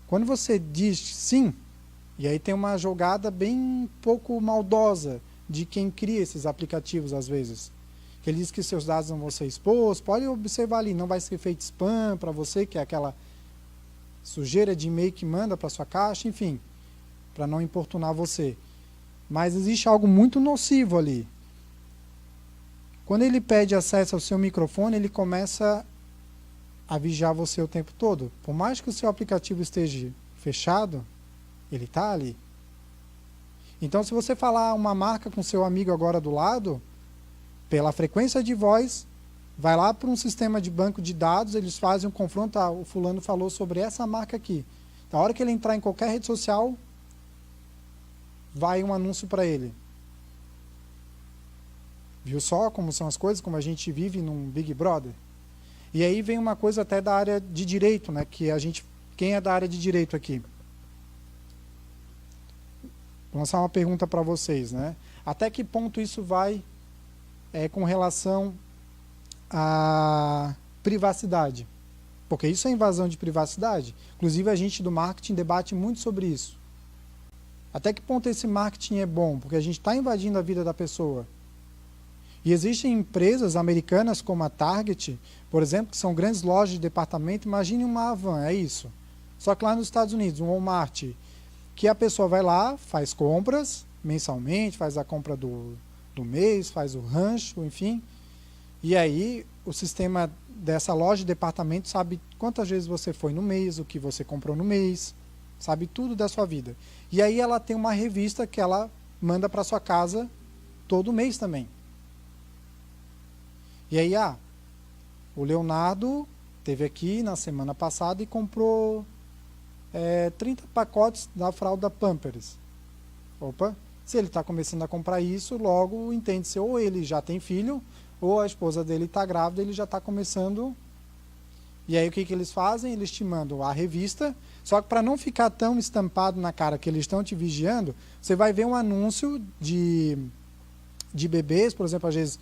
Quando você diz sim, e aí tem uma jogada bem pouco maldosa de quem cria esses aplicativos às vezes. Que ele diz que seus dados não vão ser expostos, pode observar ali, não vai ser feito spam para você, que é aquela sujeira de e-mail que manda para sua caixa, enfim, para não importunar você. Mas existe algo muito nocivo ali. Quando ele pede acesso ao seu microfone, ele começa a vigiar você o tempo todo. Por mais que o seu aplicativo esteja fechado, ele está ali. Então, se você falar uma marca com seu amigo agora do lado, pela frequência de voz, vai lá para um sistema de banco de dados, eles fazem um confronto, o fulano falou sobre essa marca aqui. Na hora que ele entrar em qualquer rede social, vai um anúncio para ele. Viu só como são as coisas, como a gente vive num Big Brother? E aí vem uma coisa até da área de direito, né? Que quem é da área de direito aqui? Vou lançar uma pergunta para vocês, né? Até que ponto isso vai com relação a privacidade. Porque isso é invasão de privacidade. Inclusive, a gente do marketing debate muito sobre isso. Até que ponto esse marketing é bom? Porque a gente está invadindo a vida da pessoa. E existem empresas americanas como a Target, por exemplo, que são grandes lojas de departamento. Imagine uma Avan, é isso. Só que lá nos Estados Unidos, um Walmart, que a pessoa vai lá, faz compras mensalmente, faz a compra do mês, faz o rancho, enfim. E aí o sistema dessa loja de departamento sabe quantas vezes você foi no mês, o que você comprou no mês, sabe tudo da sua vida. E aí ela tem uma revista que ela manda para sua casa todo mês também. E aí, o Leonardo esteve aqui na semana passada e comprou 30 pacotes da fralda Pampers. Opa, se ele está começando a comprar isso, logo entende-se ou ele já tem filho, ou a esposa dele está grávida, ele já está começando. E aí o que eles fazem? Eles te mandam a revista, só que para não ficar tão estampado na cara que eles estão te vigiando, você vai ver um anúncio de bebês, por exemplo, às vezes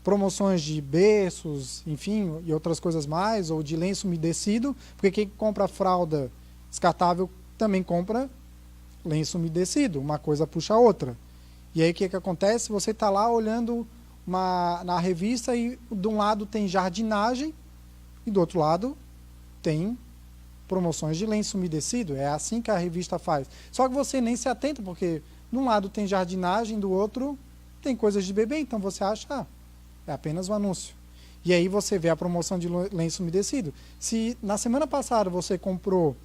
promoções de berços, enfim, e outras coisas mais, ou de lenço umedecido, porque quem compra fralda descartável também compra lenço umedecido, uma coisa puxa a outra. E aí o que acontece? Você está lá olhando na revista e de um lado tem jardinagem e do outro lado tem promoções de lenço umedecido. É assim que a revista faz. Só que você nem se atenta, porque de um lado tem jardinagem, do outro tem coisas de bebê, então você acha, é apenas um anúncio. E aí você vê a promoção de lenço umedecido. Se na semana passada você comprou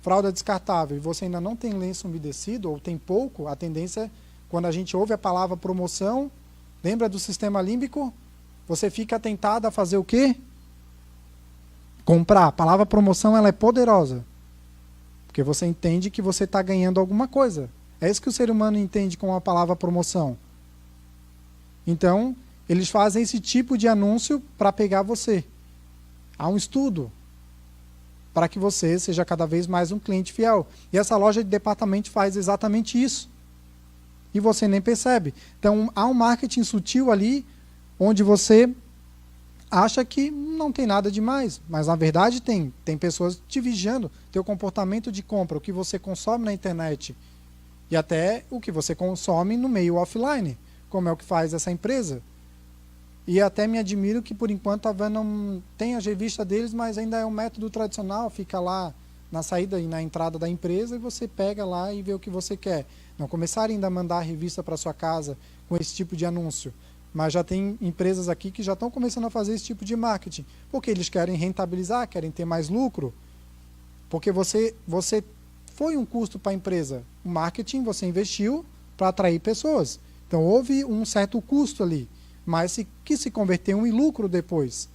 fralda descartável e você ainda não tem lenço umedecido, ou tem pouco, a tendência, quando a gente ouve a palavra promoção, lembra do sistema límbico? Você fica tentado a fazer o quê? Comprar. A palavra promoção, ela é poderosa. Porque você entende que você está ganhando alguma coisa. É isso que o ser humano entende com a palavra promoção. Então, eles fazem esse tipo de anúncio para pegar você. Há um estudo para que você seja cada vez mais um cliente fiel. E essa loja de departamento faz exatamente isso. E você nem percebe. Então, há um marketing sutil ali, onde você acha que não tem nada demais, mas na verdade tem. Tem pessoas te vigiando, teu comportamento de compra, o que você consome na internet e até o que você consome no meio offline, como é o que faz essa empresa. E até me admiro que, por enquanto, a Van não tem a revista deles, mas ainda é um método tradicional, fica lá na saída e na entrada da empresa e você pega lá e vê o que você quer. Não começarem ainda a mandar a revista para sua casa com esse tipo de anúncio. Mas já tem empresas aqui que já estão começando a fazer esse tipo de marketing, porque eles querem rentabilizar, querem ter mais lucro, porque você foi um custo para a empresa. O marketing você investiu para atrair pessoas. Então houve um certo custo ali, mas que se converteu em lucro depois.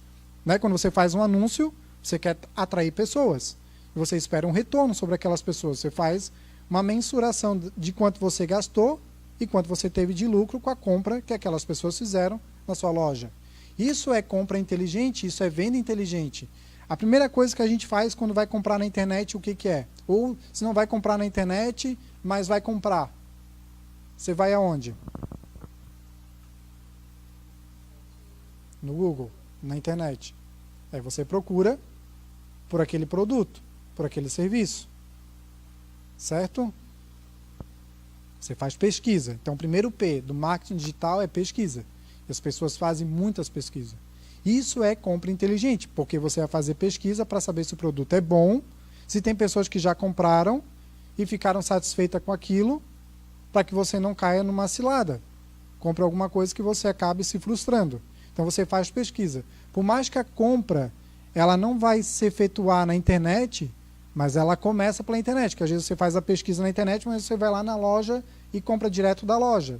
Né? Quando você faz um anúncio, você quer atrair pessoas. E você espera um retorno sobre aquelas pessoas. Você faz uma mensuração de quanto você gastou e quanto você teve de lucro com a compra que aquelas pessoas fizeram na sua loja. Isso é compra inteligente, isso é venda inteligente. A primeira coisa que a gente faz quando vai comprar na internet, o que é? Ou se não vai comprar na internet, mas vai comprar. Você vai aonde? No Google, na internet. Aí você procura por aquele produto, por aquele serviço. Certo? Você faz pesquisa. Então, o primeiro P do marketing digital é pesquisa. E as pessoas fazem muitas pesquisas. Isso é compra inteligente, porque você vai fazer pesquisa para saber se o produto é bom, se tem pessoas que já compraram e ficaram satisfeitas com aquilo, para que você não caia numa cilada. Compre alguma coisa que você acabe se frustrando. Então, você faz pesquisa. Por mais que a compra ela não vai se efetuar na internet, mas ela começa pela internet, que às vezes você faz a pesquisa na internet, mas você vai lá na loja e compra direto da loja.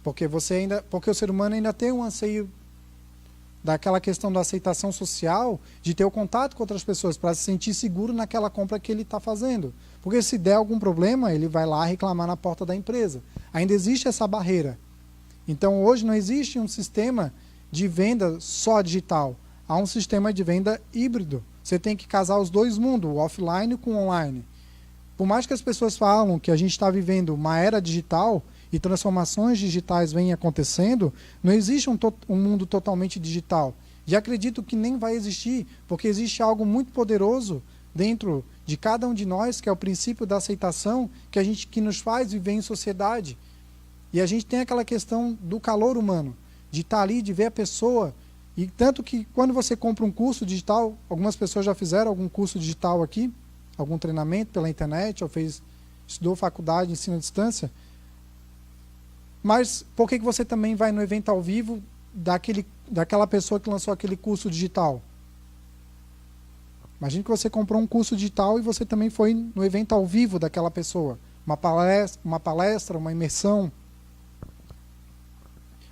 Porque o ser humano ainda tem um anseio daquela questão da aceitação social, de ter o contato com outras pessoas, para se sentir seguro naquela compra que ele está fazendo. Porque se der algum problema, ele vai lá reclamar na porta da empresa. Ainda existe essa barreira. Então, hoje não existe um sistema de venda só digital. Há um sistema de venda híbrido. Você tem que casar os dois mundos, o offline com o online. Por mais que as pessoas falam que a gente está vivendo uma era digital e transformações digitais vêm acontecendo, não existe um mundo totalmente digital. E acredito que nem vai existir, porque existe algo muito poderoso dentro de cada um de nós, que é o princípio da aceitação, que nos faz viver em sociedade. E a gente tem aquela questão do calor humano, de estar ali, de ver a pessoa. E tanto que quando você compra um curso digital, algumas pessoas já fizeram algum curso digital aqui, algum treinamento pela internet, ou estudou faculdade, ensino à distância. Mas por que você também vai no evento ao vivo daquela pessoa que lançou aquele curso digital? Imagine que você comprou um curso digital e você também foi no evento ao vivo daquela pessoa. Uma palestra, uma imersão.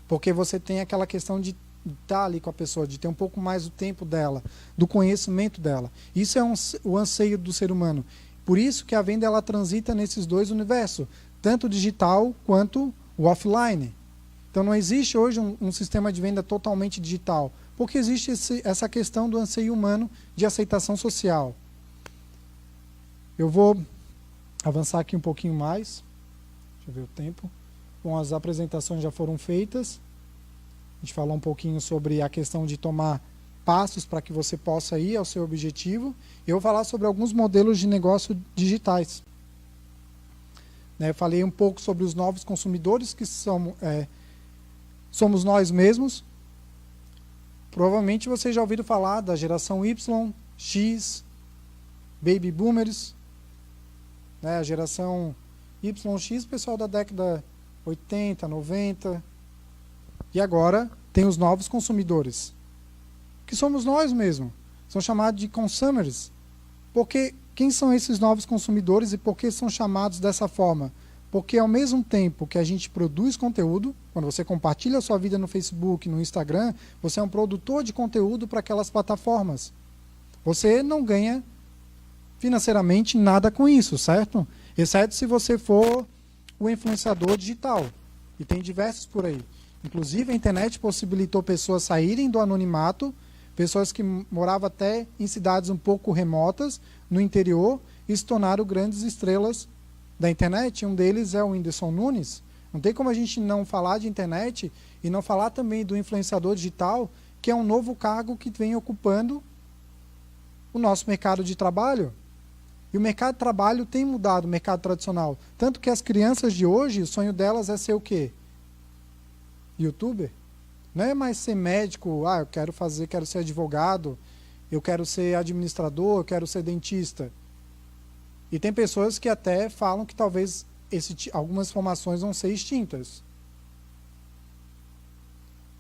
Porque você tem aquela questão de estar ali com a pessoa, de ter um pouco mais do tempo dela, do conhecimento dela. Isso é o anseio do ser humano. Por isso que a venda ela transita nesses dois universos, tanto o digital quanto o offline. Então não existe hoje um sistema de venda totalmente digital, porque existe essa questão do anseio humano de aceitação social. Eu vou avançar aqui um pouquinho mais. Deixa eu ver o tempo. Bom, as apresentações já foram feitas. A gente falou um pouquinho sobre a questão de tomar passos para que você possa ir ao seu objetivo. Eu vou falar sobre alguns modelos de negócio digitais. Eu falei um pouco sobre os novos consumidores, que somos nós mesmos. Provavelmente vocês já ouviram falar da geração Y, X, Baby Boomers. A geração YX, pessoal da década 80, 90. E agora tem os novos consumidores, que somos nós mesmos. São chamados de consumers. Porque quem são esses novos consumidores e por que são chamados dessa forma? Porque ao mesmo tempo que a gente produz conteúdo, quando você compartilha a sua vida no Facebook, no Instagram, você é um produtor de conteúdo para aquelas plataformas. Você não ganha financeiramente nada com isso, certo? Exceto se você for o influenciador digital. E tem diversos por aí. Inclusive, a internet possibilitou pessoas saírem do anonimato, pessoas que moravam até em cidades um pouco remotas, no interior, e se tornaram grandes estrelas da internet. Um deles é o Whindersson Nunes. Não tem como a gente não falar de internet e não falar também do influenciador digital, que é um novo cargo que vem ocupando o nosso mercado de trabalho. E o mercado de trabalho tem mudado, o mercado tradicional. Tanto que as crianças de hoje, o sonho delas é ser o quê? YouTuber. Não é mais ser médico, eu quero ser advogado, eu quero ser administrador, eu quero ser dentista. E tem pessoas que até falam que talvez algumas formações vão ser extintas.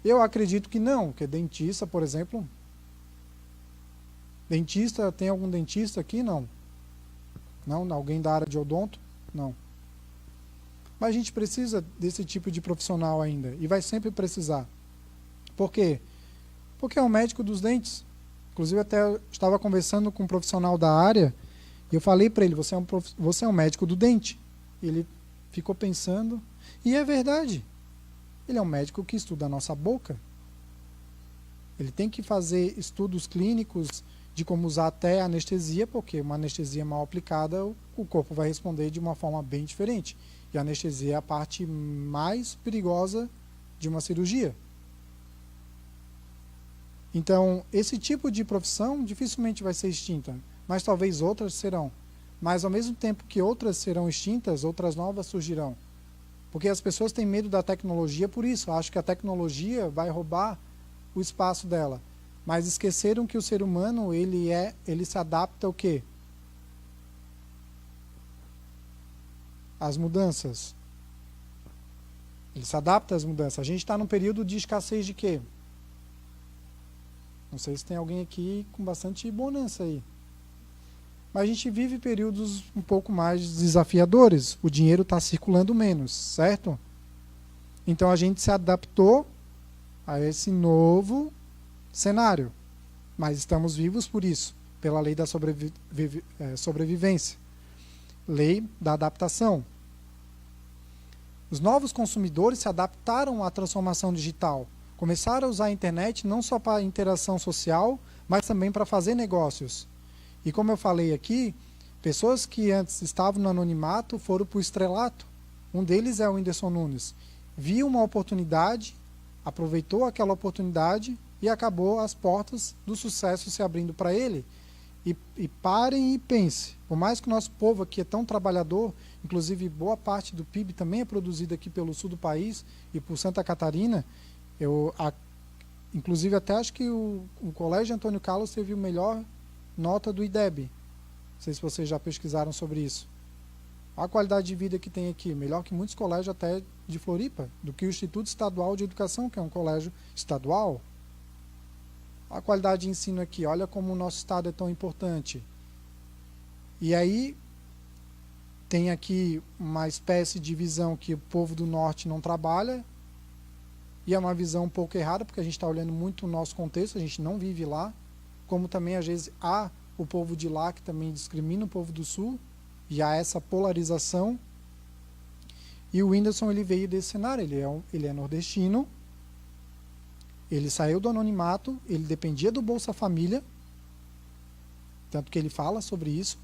Eu acredito que não, que dentista, por exemplo. Dentista, tem algum dentista aqui? Não. Não? Alguém da área de odonto? Não. Mas a gente precisa desse tipo de profissional ainda. E vai sempre precisar. Por quê? Porque é um médico dos dentes. Inclusive, até eu estava conversando com um profissional da área e eu falei para ele, você é um médico do dente. Ele ficou pensando. E é verdade. Ele é um médico que estuda a nossa boca. Ele tem que fazer estudos clínicos de como usar até anestesia, porque uma anestesia mal aplicada, o corpo vai responder de uma forma bem diferente. E a anestesia é a parte mais perigosa de uma cirurgia. Então, esse tipo de profissão dificilmente vai ser extinta, mas talvez outras serão. Mas ao mesmo tempo que outras serão extintas, outras novas surgirão. Porque as pessoas têm medo da tecnologia por isso. Acham que a tecnologia vai roubar o espaço dela. Mas esqueceram que o ser humano, ele se adapta ao quê? Às mudanças. Ele se adapta às mudanças. A gente está num período de escassez de quê? Não sei se tem alguém aqui com bastante bonança aí. Mas a gente vive períodos um pouco mais desafiadores. O dinheiro está circulando menos, certo? Então a gente se adaptou a esse novo cenário. Mas estamos vivos por isso, pela lei da sobrevivência. Lei da adaptação. Os novos consumidores se adaptaram à transformação digital. Começaram a usar a internet não só para interação social, mas também para fazer negócios. E como eu falei aqui, pessoas que antes estavam no anonimato foram para o estrelato. Um deles é o Whindersson Nunes. Viu uma oportunidade, aproveitou aquela oportunidade e acabou as portas do sucesso se abrindo para ele. E parem e pensem, por mais que o nosso povo aqui é tão trabalhador, inclusive boa parte do PIB também é produzido aqui pelo sul do país e por Santa Catarina, inclusive até acho que o Colégio Antônio Carlos teve a melhor nota do IDEB. Não sei se vocês já pesquisaram sobre isso. Olha a qualidade de vida que tem aqui, melhor que muitos colégios até de Floripa, do que o Instituto Estadual de Educação, que é um colégio estadual. A qualidade de ensino aqui, olha como o nosso estado é tão importante. E aí tem aqui uma espécie de visão que o povo do norte não trabalha, e é uma visão um pouco errada, porque a gente está olhando muito o nosso contexto, a gente não vive lá, como também às vezes há o povo de lá que também discrimina o povo do sul, e há essa polarização. E o Whindersson, ele veio desse cenário, ele é nordestino, ele saiu do anonimato, ele dependia do Bolsa Família, tanto que ele fala sobre isso.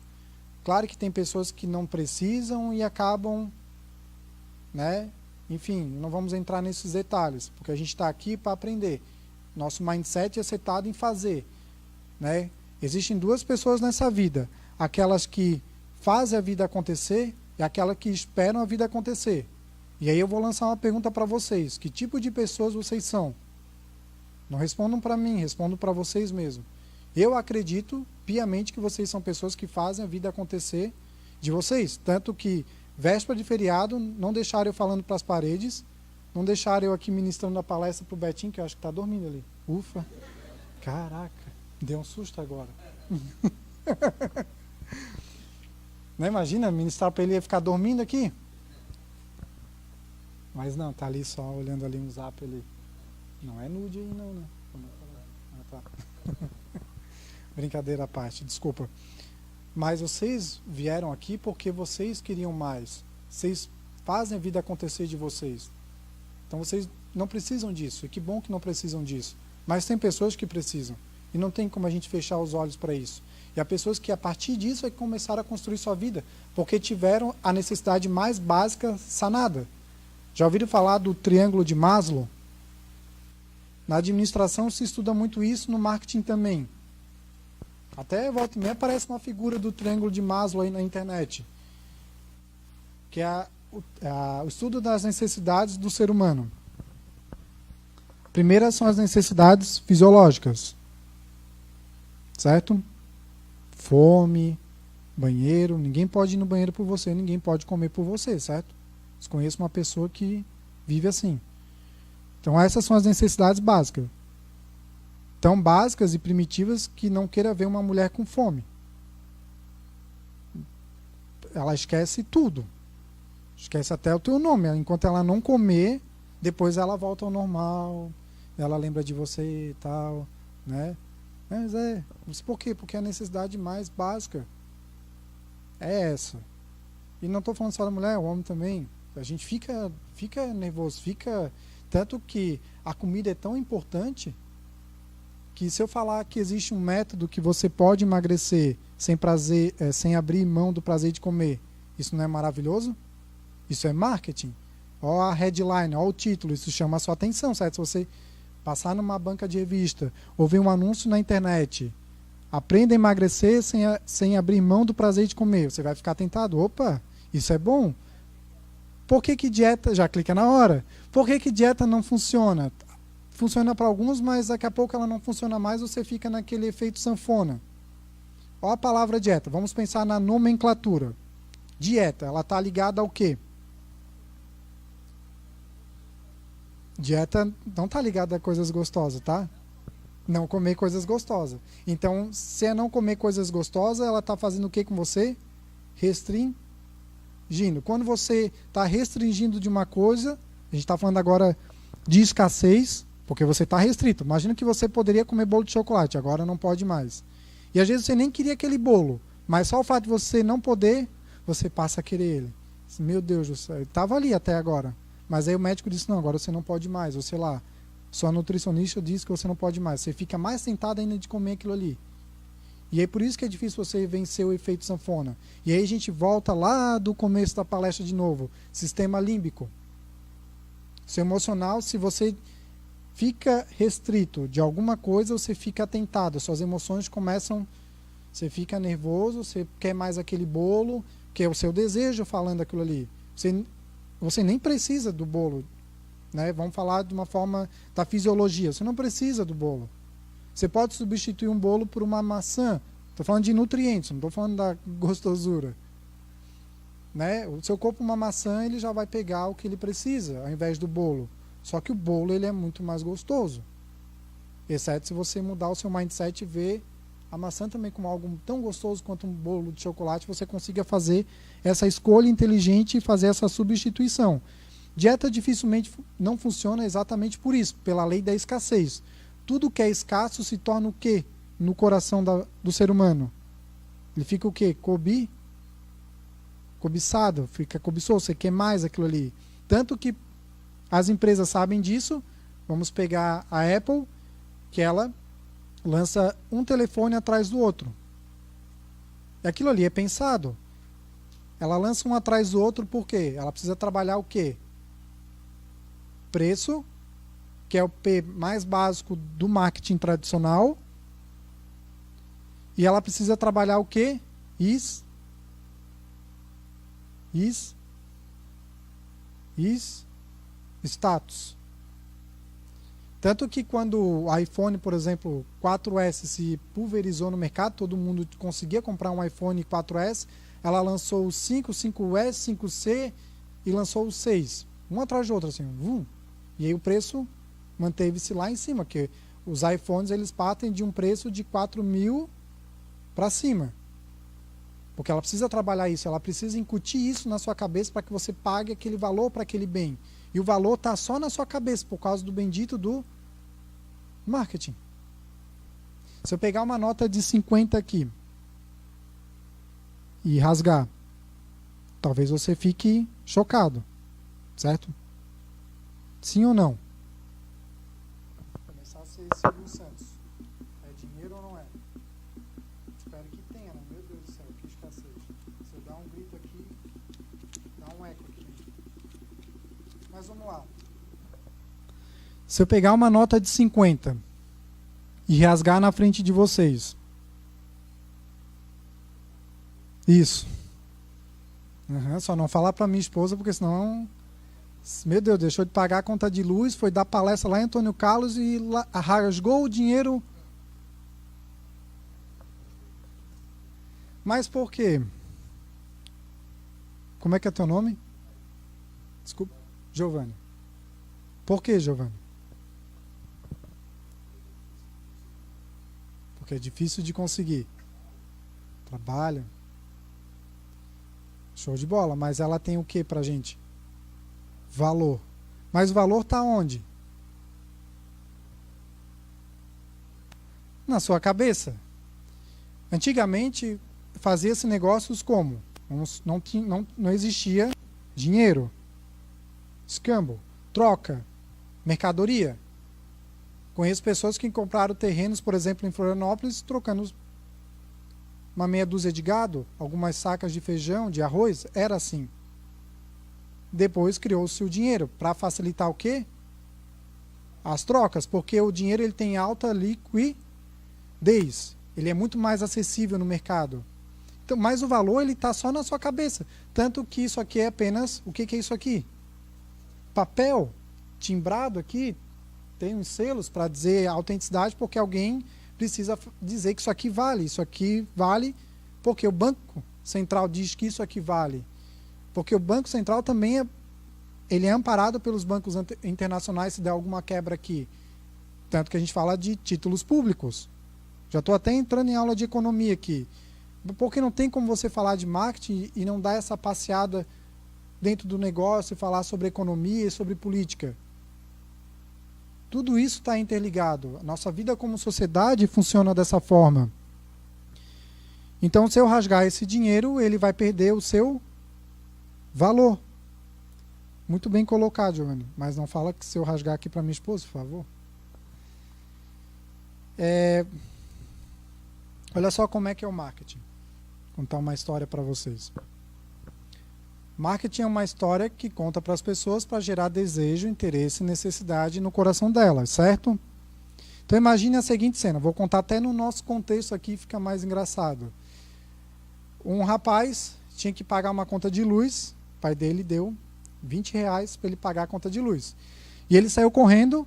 Claro que tem pessoas que não precisam e acabam, né? Enfim, não vamos entrar nesses detalhes, porque a gente está aqui para aprender. Nosso mindset é setado em fazer, né? Existem duas pessoas nessa vida, aquelas que fazem a vida acontecer e aquelas que esperam a vida acontecer. E aí eu vou lançar uma pergunta para vocês, que tipo de pessoas vocês são? Não respondam para mim, respondam para vocês mesmos. Eu acredito piamente que vocês são pessoas que fazem a vida acontecer de vocês. Tanto que, véspera de feriado, não deixaram eu falando para as paredes, não deixaram eu aqui ministrando a palestra para o Betinho, que eu acho que está dormindo ali. Ufa! Caraca, deu um susto agora. Não imagina, ministrar para ele ia ficar dormindo aqui? Mas não, tá ali só olhando ali um zap ali. Não é nude aí não, né? Ah, tá. Brincadeira à parte, desculpa. Mas vocês vieram aqui porque vocês queriam mais. Vocês fazem a vida acontecer de vocês. Então vocês não precisam disso. E que bom que não precisam disso. Mas tem pessoas que precisam. E não tem como a gente fechar os olhos para isso. E há pessoas que a partir disso é que começaram a construir sua vida. Porque tiveram a necessidade mais básica sanada. Já ouviram falar do triângulo de Maslow? Na administração se estuda muito isso, no marketing também. Até volta e meia aparece uma figura do triângulo de Maslow aí na internet. Que é o estudo das necessidades do ser humano. Primeiras são as necessidades fisiológicas. Certo? Fome, banheiro. Ninguém pode ir no banheiro por você, ninguém pode comer por você, certo? Conheço uma pessoa que vive assim. Então essas são as necessidades básicas. Tão básicas e primitivas que não queira ver uma mulher com fome. Ela esquece tudo. Esquece até o teu nome. Enquanto ela não comer, depois ela volta ao normal. Ela lembra de você e tal, né? Mas por quê? Porque a necessidade mais básica é essa. E não estou falando só da mulher, o homem também. A gente fica nervoso, tanto que a comida é tão importante que se eu falar que existe um método que você pode emagrecer sem abrir mão do prazer de comer, isso não é maravilhoso? Isso é marketing. Olha a headline, olha o título, isso chama a sua atenção, certo? Se você passar numa banca de revista, ou ver um anúncio na internet, aprenda a emagrecer sem abrir mão do prazer de comer, você vai ficar tentado. Opa, isso é bom. Por que dieta, já clica na hora, por que dieta não funciona? Funciona para alguns, mas daqui a pouco ela não funciona mais, você fica naquele efeito sanfona. Olha a palavra dieta, vamos pensar na nomenclatura. Dieta, ela está ligada ao quê? Dieta não está ligada a coisas gostosas, tá? Não comer coisas gostosas. Então, se é não comer coisas gostosas, ela está fazendo o que com você? Restringindo. Quando você está restringindo de uma coisa, a gente está falando agora de escassez, porque você está restrito. Imagina que você poderia comer bolo de chocolate, agora não pode mais. E às vezes você nem queria aquele bolo, mas só o fato de você não poder, você passa a querer ele. Meu Deus do céu, ele estava ali até agora. Mas aí o médico disse, não, agora você não pode mais. Ou sei lá, sua nutricionista disse que você não pode mais. Você fica mais tentado ainda de comer aquilo ali. E aí por isso que é difícil você vencer o efeito sanfona. E aí a gente volta lá do começo da palestra de novo. Sistema límbico. Seu emocional, se você fica restrito de alguma coisa, você fica tentado, suas emoções começam, você fica nervoso, você quer mais aquele bolo, que é o seu desejo falando aquilo ali. Você nem precisa do bolo, né? Vamos falar de uma forma da fisiologia, você não precisa do bolo. Você pode substituir um bolo por uma maçã. Estou falando de nutrientes, não estou falando da gostosura. Né? O seu corpo, uma maçã, ele já vai pegar o que ele precisa, ao invés do bolo. Só que o bolo ele é muito mais gostoso. Exceto se você mudar o seu mindset e ver a maçã também como algo tão gostoso quanto um bolo de chocolate, você consiga fazer essa escolha inteligente e fazer essa substituição. Dieta dificilmente não funciona exatamente por isso, pela lei da escassez. Tudo que é escasso se torna o quê no coração do ser humano? Ele fica o quê? Cobiçado, fica cobiçoso, você quer mais aquilo ali. Tanto que as empresas sabem disso. Vamos pegar a Apple, que ela lança um telefone atrás do outro. E aquilo ali é pensado. Ela lança um atrás do outro por quê? Ela precisa trabalhar o quê? Preço, que é o P mais básico do marketing tradicional. E ela precisa trabalhar o quê? Status. Tanto que quando o iPhone, por exemplo, 4S se pulverizou no mercado, todo mundo conseguia comprar um iPhone 4S, ela lançou o 5, 5S, 5C e lançou o 6. Um atrás do outro, assim. E aí o preço manteve-se lá em cima, porque os iPhones eles partem de um preço de 4.000 para cima. Porque ela precisa trabalhar isso, ela precisa incutir isso na sua cabeça para que você pague aquele valor para aquele bem. E o valor está só na sua cabeça por causa do bendito do marketing. Se eu pegar uma nota de 50 aqui e rasgar, talvez você fique chocado, certo? Sim ou não? Vou começar a ser Silvio Santos. É dinheiro ou não é? Espero que tenha, né? Meu Deus do céu, que escassez. Se eu dar um grito aqui, dá um eco aqui. Mas vamos lá. Se eu pegar uma nota de 50 e rasgar na frente de vocês. Isso. Só não falar para minha esposa, porque senão... Meu Deus, deixou de pagar a conta de luz, foi dar palestra lá em Antônio Carlos e rasgou o dinheiro. Mas por quê? Como é que é teu nome? Desculpa. Giovanni. Por que, Giovanni? Porque é difícil de conseguir. Trabalho. Show de bola. Mas ela tem o que pra gente? Valor. Mas o valor está onde? Na sua cabeça. Antigamente, fazia-se negócios como? Não existia dinheiro, escambo, troca, mercadoria. Conheço pessoas que compraram terrenos, por exemplo, em Florianópolis, trocando uma meia dúzia de gado, algumas sacas de feijão, de arroz. Era assim. Depois criou-se o dinheiro para facilitar o quê? As trocas, porque o dinheiro ele tem alta liquidez, ele é muito mais acessível no mercado. Então, mas o valor ele está só na sua cabeça, tanto que isso aqui é apenas o que é isso aqui? Papel timbrado aqui, tem uns selos para dizer a autenticidade, porque alguém precisa dizer que isso aqui vale porque o Banco Central diz que isso aqui vale. Porque o Banco Central também ele é amparado pelos bancos internacionais se der alguma quebra aqui. Tanto que a gente fala de títulos públicos. Já estou até entrando em aula de economia aqui. Porque não tem como você falar de marketing e não dar essa passeada dentro do negócio e falar sobre economia e sobre política. Tudo isso está interligado. A nossa vida como sociedade funciona dessa forma. Então, se eu rasgar esse dinheiro, ele vai perder o seu valor. Muito bem colocado, Giovanni. Mas não fala que se eu rasgar aqui para minha esposa, por favor. Olha só como é que é o marketing. Vou contar uma história para vocês. Marketing é uma história que conta para as pessoas para gerar desejo, interesse e necessidade no coração delas, certo? Então imagine a seguinte cena, vou contar até no nosso contexto aqui, fica mais engraçado. Um rapaz tinha que pagar uma conta de luz, o pai dele deu R$20 para ele pagar a conta de luz. E ele saiu correndo,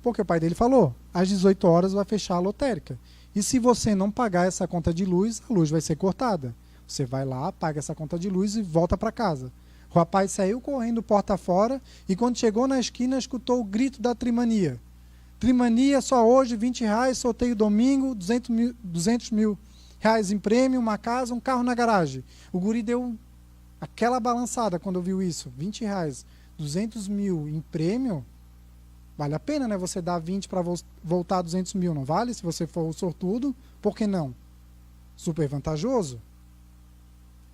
porque o pai dele falou, às 18 horas vai fechar a lotérica. E se você não pagar essa conta de luz, a luz vai ser cortada. Você vai lá, paga essa conta de luz e volta para casa. O rapaz saiu correndo porta fora e quando chegou na esquina escutou o grito da Trimania. Trimania só hoje, R$20, sorteio domingo, 200 mil reais em prêmio, uma casa, um carro na garagem. O guri deu aquela balançada quando ouviu isso. R$20, 200 mil em prêmio, vale a pena, né? Você dar 20 para voltar 200 mil, não vale? Se você for o sortudo, por que não? Super vantajoso.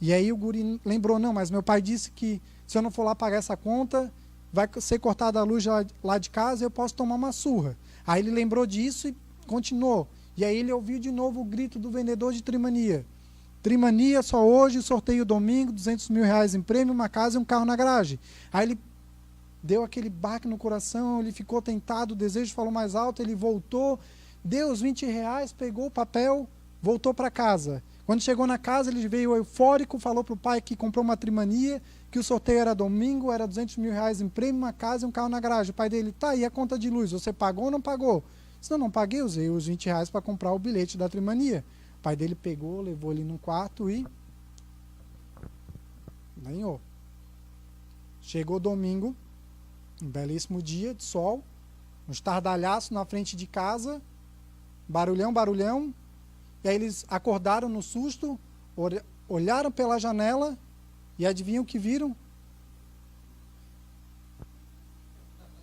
E aí o guri lembrou, não, mas meu pai disse que se eu não for lá pagar essa conta, vai ser cortada a luz lá de casa e eu posso tomar uma surra. Aí ele lembrou disso e continuou. E aí ele ouviu de novo o grito do vendedor de Trimania. Trimania só hoje, sorteio domingo, 200 mil reais em prêmio, uma casa e um carro na garagem. Aí ele deu aquele baque no coração, ele ficou tentado, o desejo falou mais alto, ele voltou, deu os R$20, pegou o papel, voltou para casa. Quando chegou na casa, ele veio eufórico, falou para o pai que comprou uma Trimania, que o sorteio era domingo, era 200 mil reais em prêmio, uma casa e um carro na garagem. O pai dele, tá, e a conta de luz, você pagou ou não pagou? Se não paguei, usei os R$20 para comprar o bilhete da Trimania. O pai dele pegou, levou ele num quarto e ganhou. Chegou domingo, um belíssimo dia de sol, um estardalhaço na frente de casa, barulhão, barulhão. E aí eles acordaram no susto, olharam pela janela e adivinham o que viram?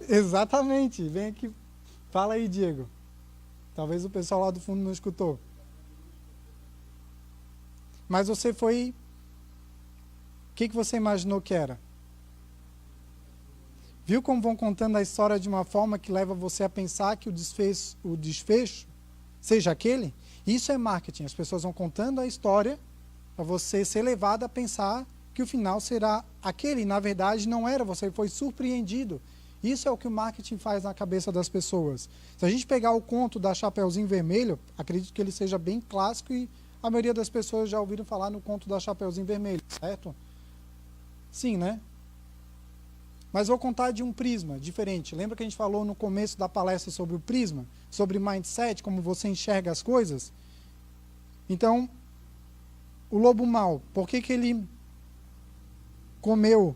Exatamente, vem aqui, fala aí, Diego. Talvez o pessoal lá do fundo não escutou. Mas você foi... O que você imaginou que era? Viu como vão contando a história de uma forma que leva você a pensar que o desfecho seja aquele? Isso é marketing. As pessoas vão contando a história para você ser levado a pensar que o final será aquele. E, na verdade, não era. Você foi surpreendido. Isso é o que o marketing faz na cabeça das pessoas. Se a gente pegar o conto da Chapeuzinho Vermelho, acredito que ele seja bem clássico e a maioria das pessoas já ouviram falar no conto da Chapeuzinho Vermelho, certo? Sim, né? Mas vou contar de um prisma diferente. Lembra que a gente falou no começo da palestra sobre o prisma? Sobre mindset, como você enxerga as coisas? Então, o lobo mau, por que ele comeu?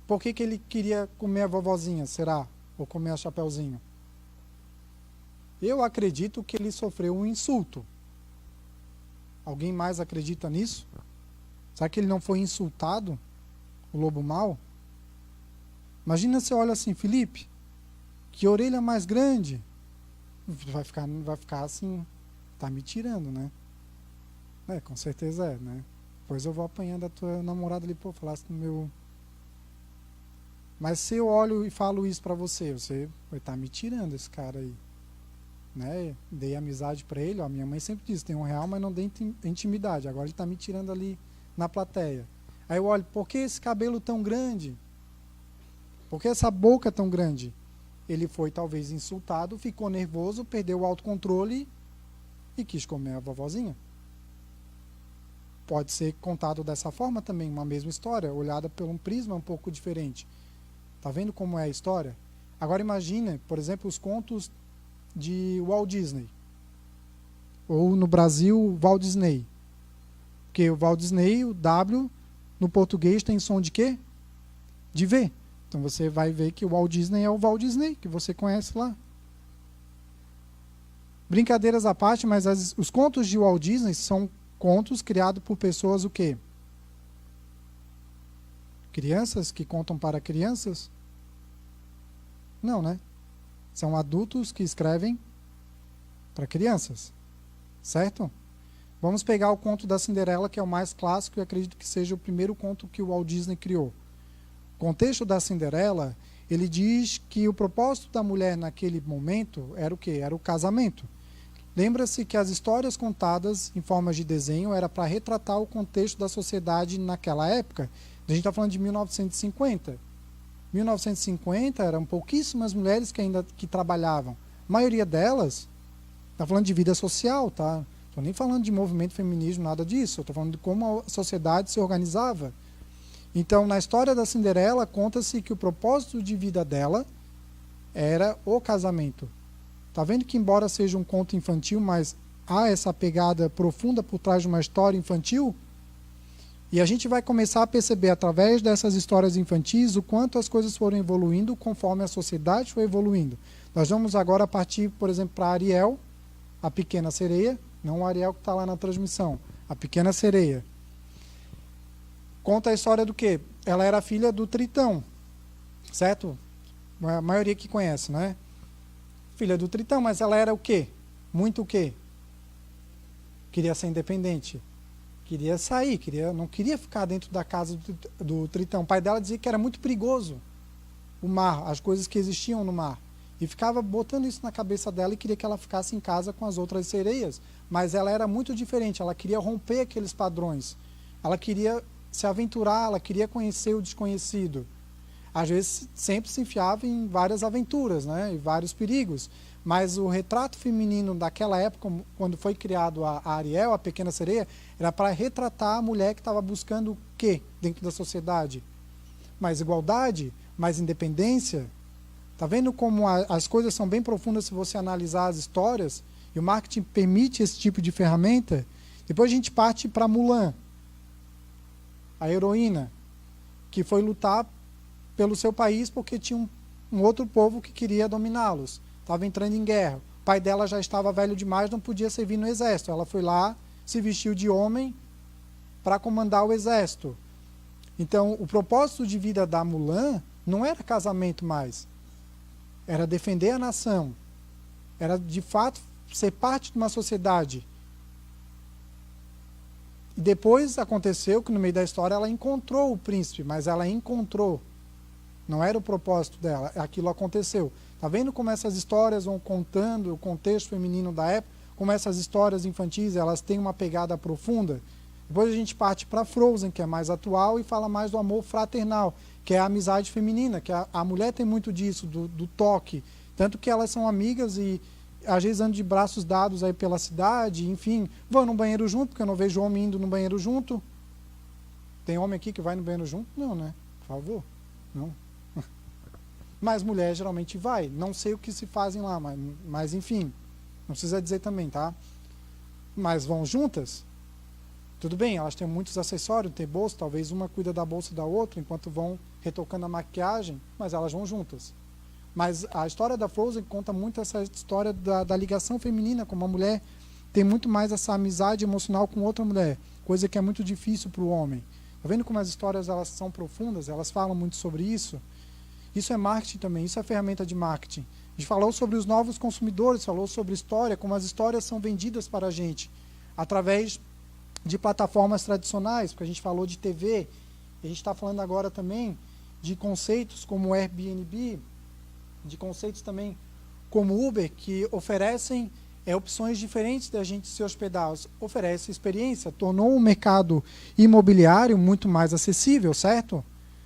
Por que ele queria comer a vovozinha, será? Ou comer a Chapeuzinho? Eu acredito que ele sofreu um insulto. Alguém mais acredita nisso? Será que ele não foi insultado? O lobo mau? Imagina você olha assim, Felipe, que orelha mais grande. Vai ficar assim, tá me tirando, né? Com certeza é, né? Depois eu vou apanhando a tua namorada ali, pô, falasse no meu... Mas se eu olho e falo isso pra você, você vai estar me tirando esse cara aí. Né? Dei amizade pra ele, ó, minha mãe sempre diz, tem R$1, mas não dei intimidade. Agora ele tá me tirando ali na plateia. Aí eu olho, por que esse cabelo tão grande? Por que essa boca tão grande? Ele foi talvez insultado, ficou nervoso, perdeu o autocontrole e quis comer a vovozinha. Pode ser contado dessa forma também, uma mesma história, olhada por um prisma um pouco diferente. Tá vendo como é a história? Agora imagine, por exemplo, os contos de Walt Disney. Ou no Brasil, Walt Disney. Porque o Walt Disney, o W, no português tem som de quê? De V. Então você vai ver que o Walt Disney é o Walt Disney, que você conhece lá. Brincadeiras à parte, mas os contos de Walt Disney são contos criados por pessoas o quê? Crianças que contam para crianças? Não, né? São adultos que escrevem para crianças. Certo? Vamos pegar o conto da Cinderela, que é o mais clássico e acredito que seja o primeiro conto que o Walt Disney criou. O contexto da Cinderela, ele diz que o propósito da mulher naquele momento era o quê? Era o casamento. Lembra-se que as histórias contadas em forma de desenho era para retratar o contexto da sociedade naquela época, A gente está falando de 1950. 1950 eram pouquíssimas mulheres que ainda trabalhavam. A maioria delas está falando de vida social, tá? Estou nem falando de movimento feminismo, nada disso. Estou falando de como a sociedade se organizava. Então, na história da Cinderela, conta-se que o propósito de vida dela era o casamento. Tá vendo que, embora seja um conto infantil, mas há essa pegada profunda por trás de uma história infantil? E a gente vai começar a perceber, através dessas histórias infantis, o quanto as coisas foram evoluindo conforme a sociedade foi evoluindo. Nós vamos agora partir, por exemplo, para Ariel, a pequena sereia, não o Ariel que está lá na transmissão, a pequena sereia. Conta a história do quê? Ela era filha do Tritão, certo? A maioria que conhece, né? Filha do Tritão, mas ela era o quê? Muito o quê? Queria ser independente. Queria sair, não queria ficar dentro da casa do Tritão. O pai dela dizia que era muito perigoso o mar, as coisas que existiam no mar. E ficava botando isso na cabeça dela e queria que ela ficasse em casa com as outras sereias. Mas ela era muito diferente, ela queria romper aqueles padrões. Ela queria se aventurar, ela queria conhecer o desconhecido. Às vezes sempre se enfiava em várias aventuras, né, e vários perigos. Mas o retrato feminino daquela época, quando foi criado a Ariel, a pequena sereia, era para retratar a mulher que estava buscando o quê dentro da sociedade? Mais igualdade, mais independência. Tá vendo como as coisas são bem profundas se você analisar as histórias? E o marketing permite esse tipo de ferramenta. Depois a gente parte para Mulan, a heroína, que foi lutar pelo seu país porque tinha um outro povo que queria dominá-los. Estava entrando em guerra. O pai dela já estava velho demais, não podia servir no exército. Ela foi lá, se vestiu de homem para comandar o exército. Então, o propósito de vida da Mulan não era casamento mais. Era defender a nação. Era, de fato, ser parte de uma sociedade. E depois aconteceu que, no meio da história, ela encontrou o príncipe, mas ela encontrou. Não era o propósito dela, aquilo aconteceu. Tá vendo como essas histórias vão contando o contexto feminino da época? Como essas histórias infantis, elas têm uma pegada profunda? Depois a gente parte para Frozen, que é mais atual, e fala mais do amor fraternal, que é a amizade feminina, que a mulher tem muito disso, do toque. Tanto que elas são amigas e às vezes andam de braços dados aí pela cidade, enfim, vão no banheiro junto, porque eu não vejo homem indo no banheiro junto. Tem homem aqui que vai no banheiro junto? Não, né? Por favor. Não. Mas mulher geralmente vai. Não sei o que se fazem lá, mas enfim, não precisa dizer também, tá? Mas vão juntas? Tudo bem, elas têm muitos acessórios, tem bolsa, talvez uma cuida da bolsa da outra, enquanto vão retocando a maquiagem, mas elas vão juntas. Mas a história da Frozen conta muito essa história da ligação feminina, como a mulher tem muito mais essa amizade emocional com outra mulher, coisa que é muito difícil para o homem. Tá vendo como as histórias elas são profundas, elas falam muito sobre isso? Isso é marketing também, isso é ferramenta de marketing. A gente falou sobre os novos consumidores, falou sobre história, como as histórias são vendidas para a gente, através de plataformas tradicionais, porque a gente falou de TV, a gente está falando agora também de conceitos como o Airbnb, de conceitos também como Uber, que oferecem opções diferentes da gente se hospedar, oferece experiência, tornou o mercado imobiliário muito mais acessível, certo?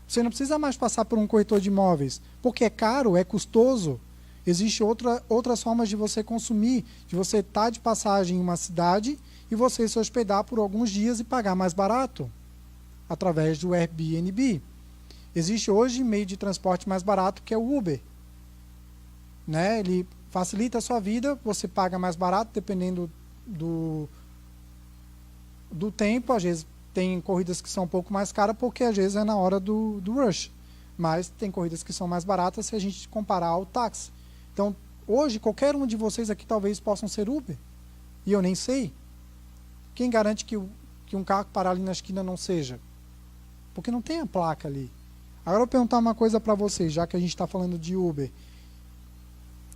Você não precisa mais passar por um corretor de imóveis, porque é caro, é custoso. Existem outras formas de você consumir, de você estar de passagem em uma cidade e você se hospedar por alguns dias e pagar mais barato, através do Airbnb. Existe hoje meio de transporte mais barato, que é o Uber. Né? Ele facilita a sua vida, você paga mais barato, dependendo do tempo, às vezes tem corridas que são um pouco mais caras, porque às vezes é na hora do rush. Mas tem corridas que são mais baratas se a gente comparar ao táxi. Então, hoje, qualquer um de vocês aqui talvez possam ser Uber. E eu nem sei. Quem garante que um carro parar ali na esquina não seja? Porque não tem a placa ali. Agora eu vou perguntar uma coisa para vocês, já que a gente está falando de Uber.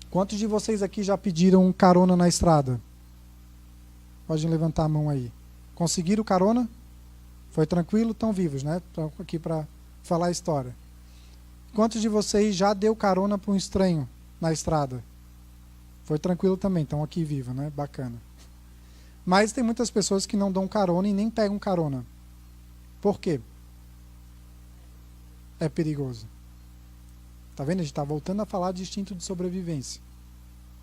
Quantos de vocês aqui já pediram carona na estrada? Podem levantar a mão aí. Conseguiram carona? Foi tranquilo? Estão vivos, né? Estão aqui para falar a história. Quantos de vocês já deu carona para um estranho na estrada? Foi tranquilo também, estão aqui vivos, né? Bacana. Mas tem muitas pessoas que não dão carona e nem pegam carona. Por quê? é perigoso? Tá vendo? A gente está voltando a falar de instinto de sobrevivência.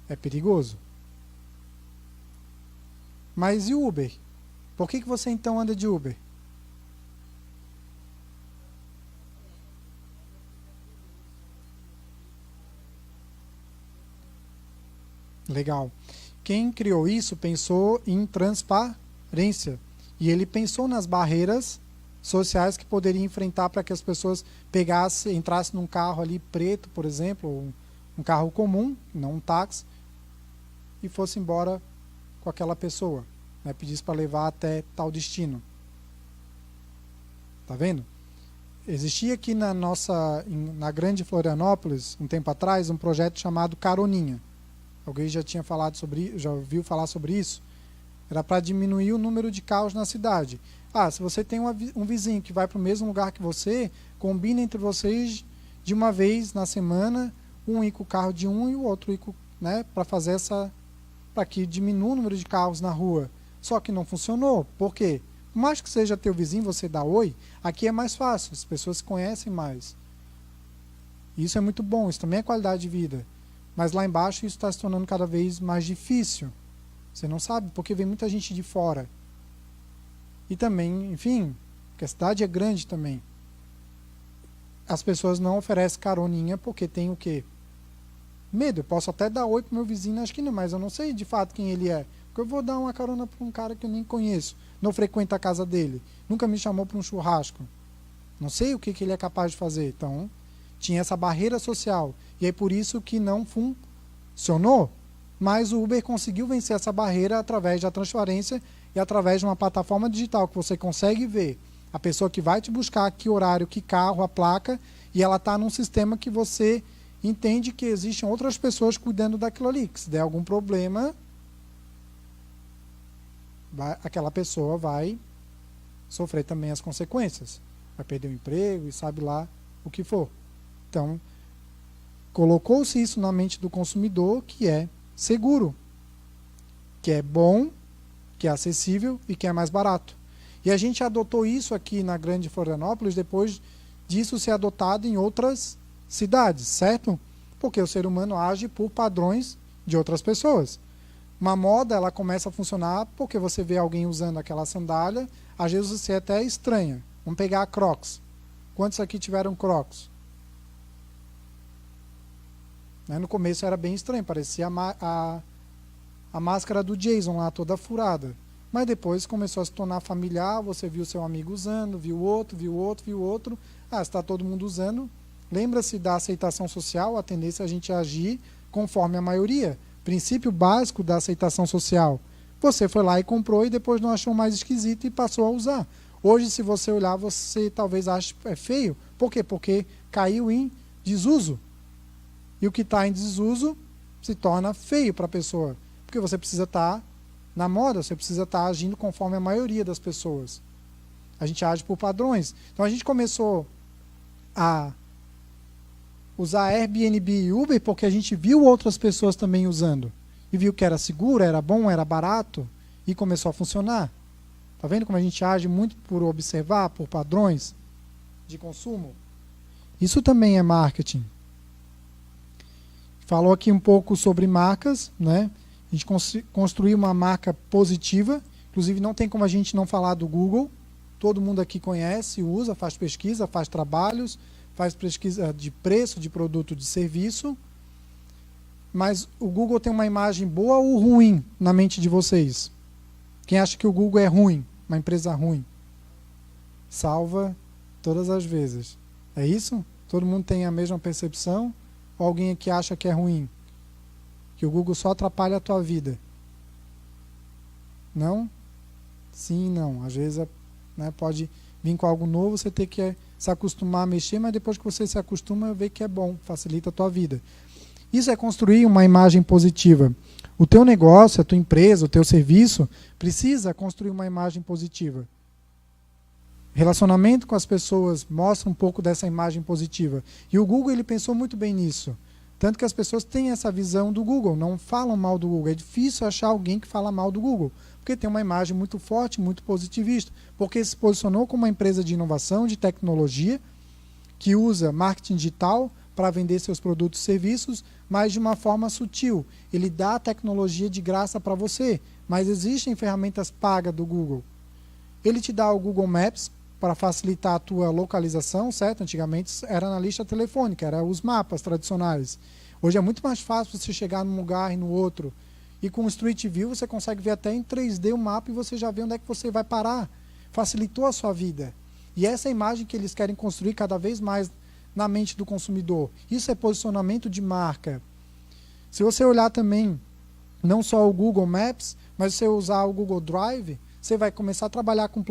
É perigoso. Mas e o Uber? Por que você então anda de Uber? Legal. Quem criou isso pensou em transparência. E ele pensou nas barreiras sociais que poderia enfrentar para que as pessoas entrassem num carro ali preto, por exemplo, ou um carro comum, não um táxi, e fosse embora com aquela pessoa, né, pedisse para levar até tal destino. Tá vendo? Existia aqui na grande Florianópolis, um tempo atrás, um projeto chamado Caroninha. Alguém já ouviu falar sobre isso? Era para diminuir o número de carros na cidade. Se você tem um vizinho que vai para o mesmo lugar que você, combina entre vocês de uma vez na semana, um ir com o carro de um e o outro ir com, né, para que diminua o número de carros na rua. Só que não funcionou. Por quê? Por mais que seja teu vizinho, você dá oi, aqui é mais fácil, as pessoas se conhecem mais. Isso é muito bom, isso também é qualidade de vida. Mas lá embaixo isso está se tornando cada vez mais difícil. Você não sabe, porque vem muita gente de fora. E também, enfim, porque a cidade é grande também. As pessoas não oferecem caroninha porque tem o quê? Medo. Eu posso até dar oi pro meu vizinho, acho que não, mas eu não sei de fato quem ele é. Porque eu vou dar uma carona para um cara que eu nem conheço. Não frequento a casa dele. Nunca me chamou para um churrasco. Não sei o que ele é capaz de fazer. Então, tinha essa barreira social. E é por isso que não funcionou. Mas o Uber conseguiu vencer essa barreira através da transparência e através de uma plataforma digital que você consegue ver a pessoa que vai te buscar, que horário, que carro, a placa, e ela está num sistema que você entende que existem outras pessoas cuidando daquilo ali. Que se der algum problema, aquela pessoa vai sofrer também as consequências. Vai perder o emprego e sabe lá o que for. Então, colocou-se isso na mente do consumidor, que é seguro, que é bom, que é acessível e que é mais barato. E a gente adotou isso aqui na Grande Florianópolis depois disso ser adotado em outras cidades, certo? Porque o ser humano age por padrões de outras pessoas. Uma moda, ela começa a funcionar porque você vê alguém usando aquela sandália, às vezes você até estranha. Vamos pegar a Crocs. Quantos aqui tiveram Crocs? No começo era bem estranho, parecia a máscara do Jason lá, toda furada. Mas depois começou a se tornar familiar, você viu seu amigo usando, viu outro, viu outro, viu outro. Está todo mundo usando. Lembra-se da aceitação social, a tendência é a gente agir conforme a maioria. Princípio básico da aceitação social. Você foi lá e comprou e depois não achou mais esquisito e passou a usar. Hoje, se você olhar, você talvez ache feio. Por quê? Porque caiu em desuso. E o que está em desuso se torna feio para a pessoa. Porque você precisa estar na moda, você precisa estar agindo conforme a maioria das pessoas. A gente age por padrões. Então a gente começou a usar Airbnb e Uber porque a gente viu outras pessoas também usando. E viu que era seguro, era bom, era barato e começou a funcionar. Tá vendo como a gente age muito por observar, por padrões de consumo? Isso também é marketing. Falou aqui um pouco sobre marcas, né? A gente construiu uma marca positiva, inclusive não tem como a gente não falar do Google. Todo mundo aqui conhece, usa, faz pesquisa, faz trabalhos, faz pesquisa de preço, de produto, de serviço. Mas o Google tem uma imagem boa ou ruim na mente de vocês? Quem acha que o Google é ruim, uma empresa ruim? Salva todas as vezes. É isso? Todo mundo tem a mesma percepção? Ou alguém aqui acha que é ruim? Que o Google só atrapalha a tua vida? Não? Sim, não. Às vezes pode vir com algo novo, você ter que se acostumar a mexer, mas depois que você se acostuma, vê que é bom, facilita a tua vida. Isso é construir uma imagem positiva. O teu negócio, a tua empresa, o teu serviço, precisa construir uma imagem positiva. Relacionamento com as pessoas mostra um pouco dessa imagem positiva. E o Google ele pensou muito bem nisso. Tanto que as pessoas têm essa visão do Google, não falam mal do Google. É difícil achar alguém que fala mal do Google, porque tem uma imagem muito forte, muito positivista. Porque se posicionou como uma empresa de inovação, de tecnologia, que usa marketing digital para vender seus produtos e serviços, mas de uma forma sutil. Ele dá a tecnologia de graça para você, mas existem ferramentas pagas do Google. Ele te dá o Google Maps para facilitar a tua localização, certo? Antigamente era na lista telefônica, eram os mapas tradicionais. Hoje é muito mais fácil você chegar num lugar e no outro. E com o Street View você consegue ver até em 3D o mapa e você já vê onde é que você vai parar. Facilitou a sua vida. E essa é a imagem que eles querem construir cada vez mais na mente do consumidor. Isso é posicionamento de marca. Se você olhar também, não só o Google Maps, mas se você usar o Google Drive, você vai começar a trabalhar com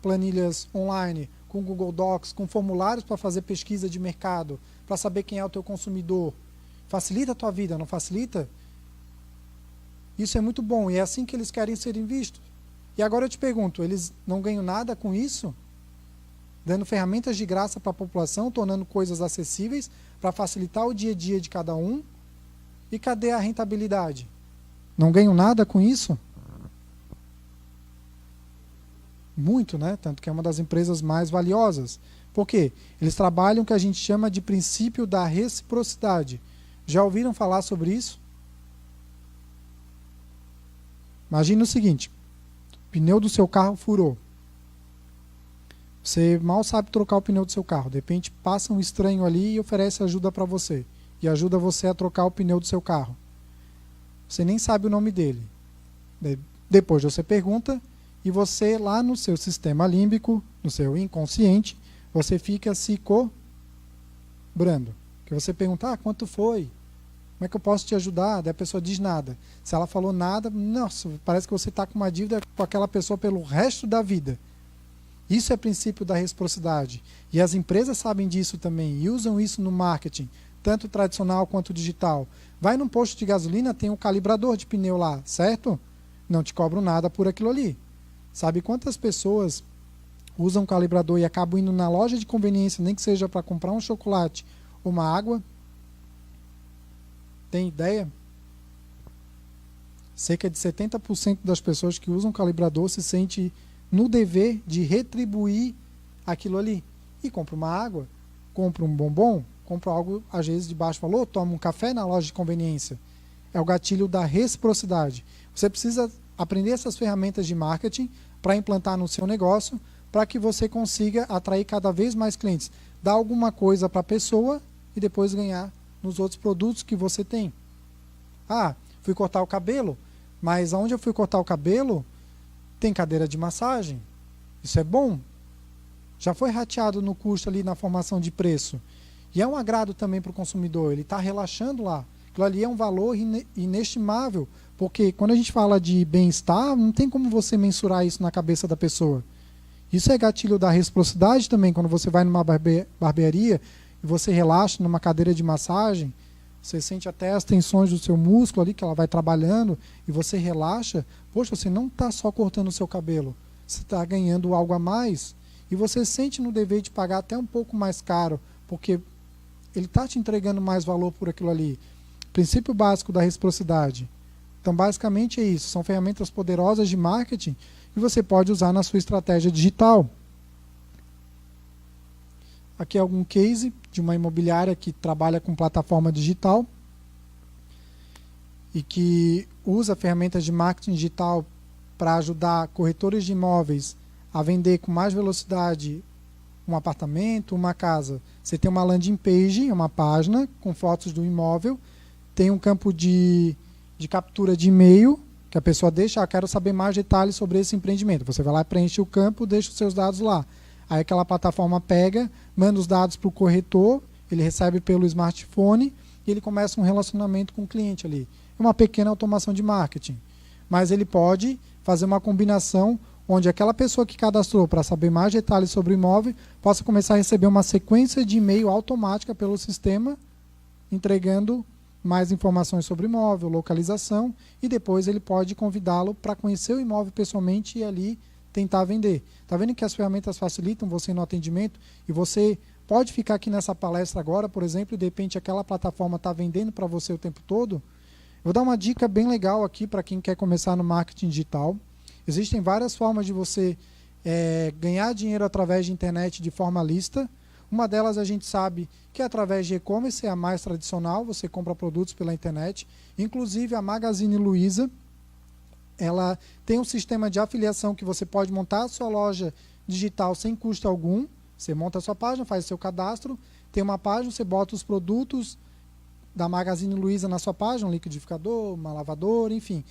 planilhas online, com Google Docs, com formulários para fazer pesquisa de mercado, para saber quem é o teu consumidor. Facilita a tua vida, não facilita? Isso é muito bom e é assim que eles querem serem vistos. E agora eu te pergunto, eles não ganham nada com isso? Dando ferramentas de graça para a população, tornando coisas acessíveis para facilitar o dia a dia de cada um? E cadê a rentabilidade? Não ganham nada com isso? Muito, né? Tanto que é uma das empresas mais valiosas. Por quê? Eles trabalham o que a gente chama de princípio da reciprocidade. Já ouviram falar sobre isso? Imagine o seguinte, o pneu do seu carro furou. Você mal sabe trocar o pneu do seu carro. De repente passa um estranho ali e oferece ajuda para você. E ajuda você a trocar o pneu do seu carro. Você nem sabe o nome dele. Depois você pergunta e você lá no seu sistema límbico, no seu inconsciente, você fica se cobrando. Porque você pergunta, quanto foi? Como é que eu posso te ajudar? Daí a pessoa diz nada. Se ela falou nada, nossa, parece que você está com uma dívida com aquela pessoa pelo resto da vida. Isso é princípio da reciprocidade. E as empresas sabem disso também e usam isso no marketing, tanto tradicional quanto digital. Vai num posto de gasolina, tem um calibrador de pneu lá, certo? Não te cobram nada por aquilo ali. Sabe quantas pessoas usam um calibrador e acabam indo na loja de conveniência, nem que seja para comprar um chocolate ou uma água? Tem ideia? Cerca de 70% das pessoas que usam calibrador se sente no dever de retribuir aquilo ali. E compra uma água, compra um bombom, compra algo às vezes de baixo valor, toma um café na loja de conveniência. É o gatilho da reciprocidade. Você precisa aprender essas ferramentas de marketing para implantar no seu negócio, para que você consiga atrair cada vez mais clientes. Dar alguma coisa para a pessoa e depois ganhar nos outros produtos que você tem. Fui cortar o cabelo, mas onde eu fui cortar o cabelo tem cadeira de massagem. Isso é bom. Já foi rateado no custo ali na formação de preço. E é um agrado também para o consumidor. Ele está relaxando lá. Aquilo ali é um valor inestimável, porque quando a gente fala de bem-estar, não tem como você mensurar isso na cabeça da pessoa. Isso é gatilho da reciprocidade também, quando você vai numa barbearia e você relaxa numa cadeira de massagem, você sente até as tensões do seu músculo ali, que ela vai trabalhando, e você relaxa. Poxa, você não está só cortando o seu cabelo, você está ganhando algo a mais, e você sente no dever de pagar até um pouco mais caro, porque ele está te entregando mais valor por aquilo ali. Princípio básico da reciprocidade. Então, basicamente é isso. São ferramentas poderosas de marketing que você pode usar na sua estratégia digital. Aqui é algum case de uma imobiliária que trabalha com plataforma digital e que usa ferramentas de marketing digital para ajudar corretores de imóveis a vender com mais velocidade um apartamento, uma casa. Você tem uma landing page, uma página com fotos do imóvel, tem um campo de captura de e-mail, que a pessoa deixa, quero saber mais detalhes sobre esse empreendimento. Você vai lá, preenche o campo, deixa os seus dados lá. Aí aquela plataforma pega, manda os dados para o corretor, ele recebe pelo smartphone e ele começa um relacionamento com o cliente ali. É uma pequena automação de marketing. Mas ele pode fazer uma combinação onde aquela pessoa que cadastrou para saber mais detalhes sobre o imóvel possa começar a receber uma sequência de e-mail automática pelo sistema, entregando mais informações sobre o imóvel, localização, e depois ele pode convidá-lo para conhecer o imóvel pessoalmente e ali tentar vender. Está vendo que as ferramentas facilitam você no atendimento e você pode ficar aqui nessa palestra agora, por exemplo, e de repente aquela plataforma está vendendo para você o tempo todo? Vou dar uma dica bem legal aqui para quem quer começar no marketing digital. Existem várias formas de você ganhar dinheiro através de internet de forma lícita. Uma delas a gente sabe que através de e-commerce é a mais tradicional, você compra produtos pela internet. Inclusive a Magazine Luiza, ela tem um sistema de afiliação que você pode montar a sua loja digital sem custo algum. Você monta a sua página, faz seu cadastro, tem uma página, você bota os produtos da Magazine Luiza na sua página, um liquidificador, uma lavadora, enfim.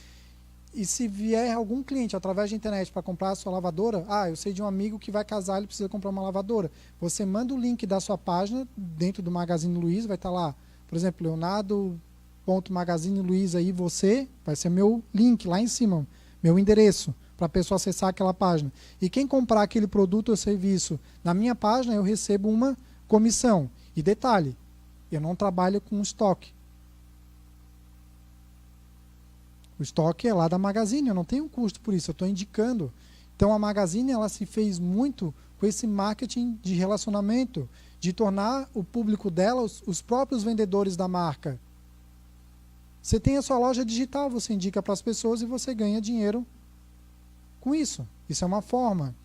E se vier algum cliente através da internet para comprar a sua lavadora, eu sei de um amigo que vai casar, ele precisa comprar uma lavadora. Você manda o link da sua página dentro do Magazine Luiza, vai estar lá, por exemplo, Leonardo.Magazine Luiza e você, vai ser meu link lá em cima, meu endereço, para a pessoa acessar aquela página. E quem comprar aquele produto ou serviço na minha página, eu recebo uma comissão. E detalhe, eu não trabalho com estoque. O estoque é lá da Magazine, eu não tenho custo por isso, eu estou indicando. Então a Magazine ela se fez muito com esse marketing de relacionamento, de tornar o público dela os próprios vendedores da marca. Você tem a sua loja digital, você indica para as pessoas e você ganha dinheiro com isso. Isso é uma forma.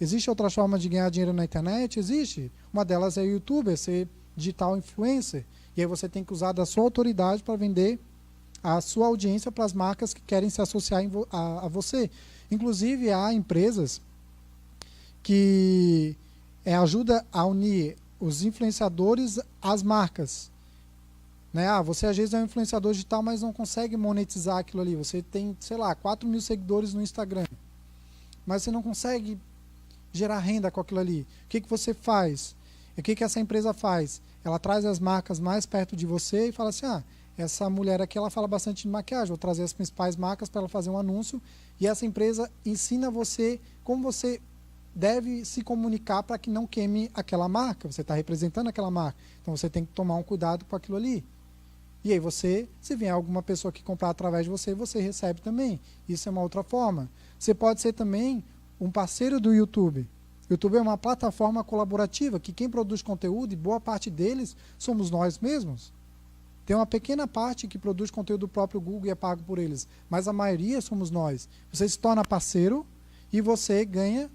Existe outra forma de ganhar dinheiro na internet? Existe. Uma delas é o YouTube, é ser digital influencer. E aí você tem que usar da sua autoridade para vender a sua audiência para as marcas que querem se associar a você. Inclusive, há empresas que ajudam a unir os influenciadores às marcas. Né? Você às vezes é um influenciador digital, mas não consegue monetizar aquilo ali. Você tem, 4 mil seguidores no Instagram, mas você não consegue gerar renda com aquilo ali. O que você faz? E o que essa empresa faz? Ela traz as marcas mais perto de você e fala assim, essa mulher aqui ela fala bastante de maquiagem, vou trazer as principais marcas para ela fazer um anúncio, e essa empresa ensina você como você deve se comunicar para que não queime aquela marca. Você está representando aquela marca, então você tem que tomar um cuidado com aquilo ali. E aí se vier alguma pessoa que comprar através de você, você recebe também. Isso é uma outra forma. Você pode ser também um parceiro do YouTube. O YouTube é uma plataforma colaborativa que quem produz conteúdo, e boa parte deles, somos nós mesmos. Tem uma pequena parte que produz conteúdo do próprio Google e é pago por eles, mas a maioria somos nós. Você se torna parceiro e você ganha,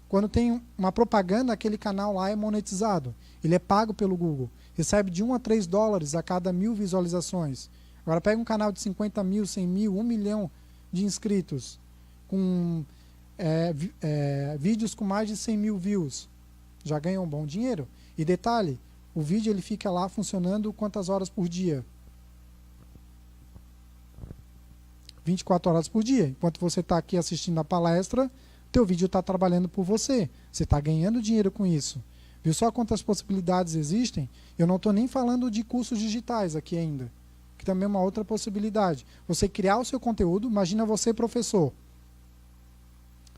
quando tem uma propaganda, aquele canal lá é monetizado. Ele é pago pelo Google. Recebe de 1 a 3 dólares a cada 1000 visualizações. Agora pega um canal de 50 mil, 100 mil, 1 milhão de inscritos, com vídeos com mais de 100 mil views. Já ganha um bom dinheiro. E detalhe, o vídeo ele fica lá funcionando quantas horas por dia? 24 horas por dia. Enquanto você está aqui assistindo a palestra, teu vídeo está trabalhando por você. Você está ganhando dinheiro com isso. Viu só quantas possibilidades existem? Eu não estou nem falando de cursos digitais aqui ainda, que também é uma outra possibilidade. Você criar o seu conteúdo, imagina você professor.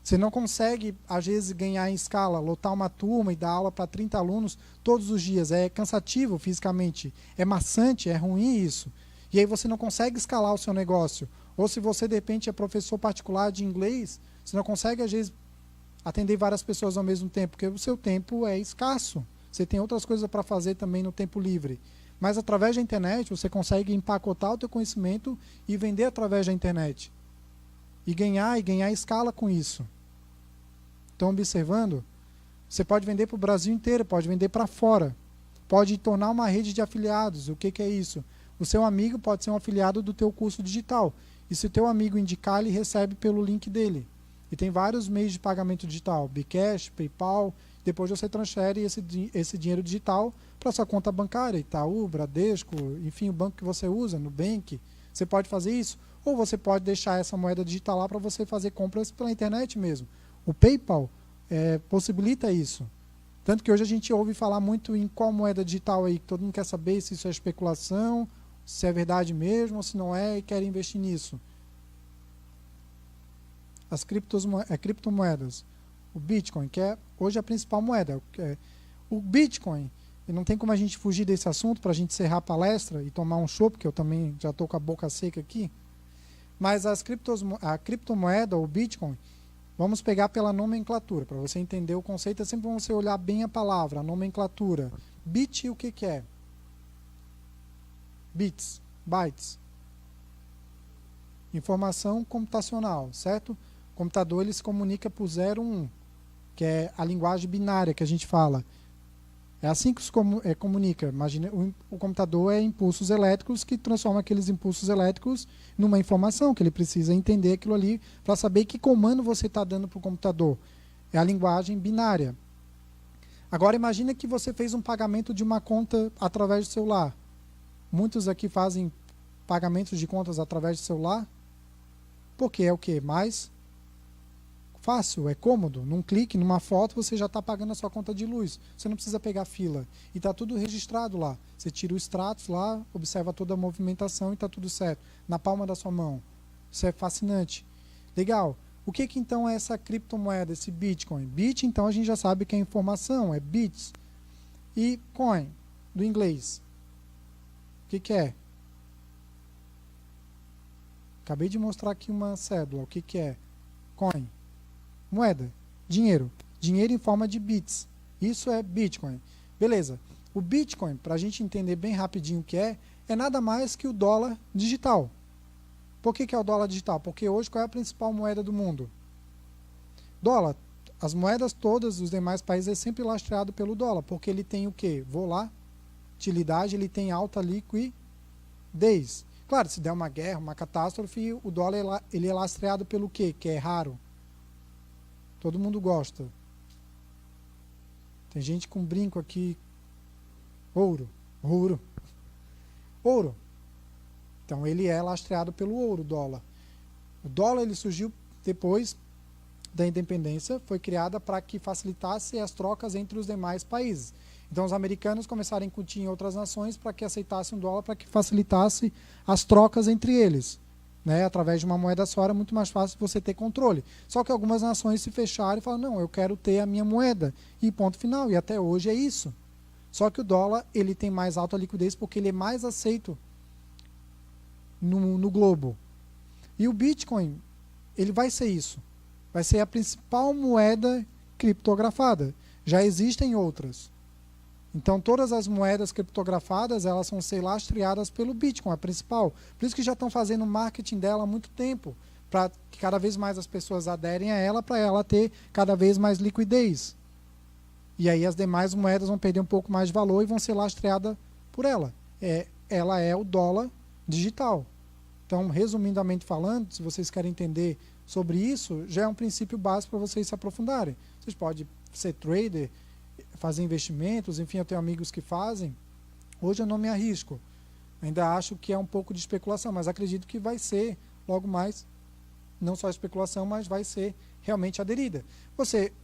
Você não consegue, às vezes, ganhar em escala, lotar uma turma e dar aula para 30 alunos todos os dias. É cansativo fisicamente, é maçante, é ruim isso. E aí você não consegue escalar o seu negócio. Ou se você, de repente, é professor particular de inglês, você não consegue, às vezes, atender várias pessoas ao mesmo tempo, porque o seu tempo é escasso. Você tem outras coisas para fazer também no tempo livre. Mas, através da internet, você consegue empacotar o teu conhecimento e vender através da internet. E ganhar escala com isso. Estão observando? Você pode vender para o Brasil inteiro, pode vender para fora. Pode tornar uma rede de afiliados. O que é isso? O seu amigo pode ser um afiliado do teu curso digital. E se o teu amigo indicar, ele recebe pelo link dele. E tem vários meios de pagamento digital. Bcash, PayPal. Depois você transfere esse dinheiro digital para sua conta bancária. Itaú, Bradesco, enfim, o banco que você usa, Nubank. Você pode fazer isso. Ou você pode deixar essa moeda digital lá para você fazer compras pela internet mesmo. O PayPal possibilita isso. Tanto que hoje a gente ouve falar muito em qual moeda digital aí, que todo mundo quer saber se isso é especulação, se é verdade mesmo, ou se não é, e quer investir nisso. As criptomoedas. O Bitcoin, que é hoje a principal moeda. O Bitcoin, e não tem como a gente fugir desse assunto para a gente encerrar a palestra e tomar um chopp, porque eu também já estou com a boca seca aqui. Mas a criptomoeda, o Bitcoin, vamos pegar pela nomenclatura. Para você entender o conceito, é sempre bom você olhar bem a palavra, a nomenclatura. Bit, o que é? Bits, bytes. Informação computacional, certo? O computador ele se comunica por 0 e 1, que é a linguagem binária que a gente fala. É assim que se comunica. Imagina, o computador é impulsos elétricos que transformam aqueles impulsos elétricos numa informação, que ele precisa entender aquilo ali para saber que comando você está dando para o computador. É a linguagem binária. Agora imagina que você fez um pagamento de uma conta através do celular. Muitos aqui fazem pagamentos de contas através do celular. Porque é o quê? Mais fácil, é cômodo. Num clique, numa foto, você já está pagando a sua conta de luz. Você não precisa pegar fila. E está tudo registrado lá. Você tira o status lá, observa toda a movimentação e está tudo certo. Na palma da sua mão. Isso é fascinante. Legal. O que então é essa criptomoeda, esse Bitcoin? Bit, então, a gente já sabe que é informação, é bits. E coin, do inglês. O que é? Acabei de mostrar aqui uma cédula. O que é? Coin. Moeda. Dinheiro. Dinheiro em forma de bits. Isso é Bitcoin. Beleza. O Bitcoin, para a gente entender bem rapidinho o que é nada mais que o dólar digital. Por que é o dólar digital? Porque hoje qual é a principal moeda do mundo? Dólar. As moedas todas dos demais países é sempre lastreado pelo dólar. Porque ele tem o quê? Volatilidade, ele tem alta liquidez. Claro, se der uma guerra, uma catástrofe, o dólar ele é lastreado pelo quê? Que é raro. Todo mundo gosta. Tem gente com brinco aqui. Ouro. Então ele é lastreado pelo ouro, o dólar. O dólar ele surgiu depois da independência, foi criada para que facilitasse as trocas entre os demais países. Então os americanos começaram a incutir em outras nações para que aceitassem o dólar, para que facilitasse as trocas entre eles. Né? Através de uma moeda só era muito mais fácil você ter controle. Só que algumas nações se fecharam e falaram, não, eu quero ter a minha moeda. E ponto final. E até hoje é isso. Só que o dólar ele tem mais alta liquidez porque ele é mais aceito no globo. E o Bitcoin, ele vai ser isso. Vai ser a principal moeda criptografada. Já existem outras. Então todas as moedas criptografadas elas vão ser lastreadas pelo Bitcoin, a principal. Por isso que já estão fazendo marketing dela há muito tempo, para que cada vez mais as pessoas aderem a ela, para ela ter cada vez mais liquidez. E aí as demais moedas vão perder um pouco mais de valor e vão ser lastreadas por ela. Ela é o dólar digital. Então, resumidamente falando, se vocês querem entender sobre isso, já é um princípio básico para vocês se aprofundarem. Vocês podem ser trader, fazer investimentos, enfim, eu tenho amigos que fazem. Hoje eu não me arrisco. Ainda acho que é um pouco de especulação, mas acredito que vai ser logo mais, não só especulação, mas vai ser realmente aderida.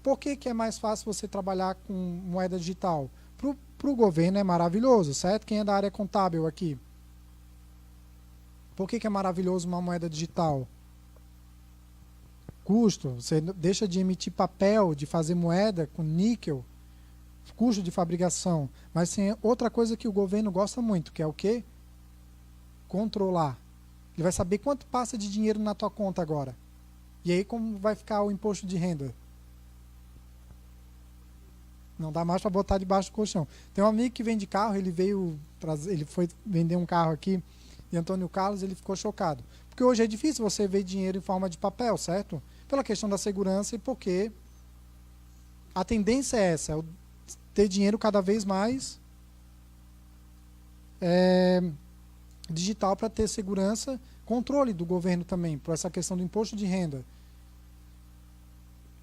Por que é mais fácil você trabalhar com moeda digital? Para o governo é maravilhoso, certo? Quem é da área contábil aqui? Por que é maravilhoso uma moeda digital? Custo, você deixa de emitir papel, de fazer moeda com níquel, custo de fabricação, mas tem outra coisa que o governo gosta muito, que é o quê? Controlar. Ele vai saber quanto passa de dinheiro na tua conta agora. E aí como vai ficar o imposto de renda? Não dá mais para botar debaixo do colchão. Tem um amigo que vende carro, ele foi vender um carro aqui, e Antônio Carlos, ele ficou chocado. Porque hoje é difícil você ver dinheiro em forma de papel, certo? Pela questão da segurança e porque a tendência é essa, ter dinheiro cada vez mais digital para ter segurança, controle do governo também, por essa questão do imposto de renda.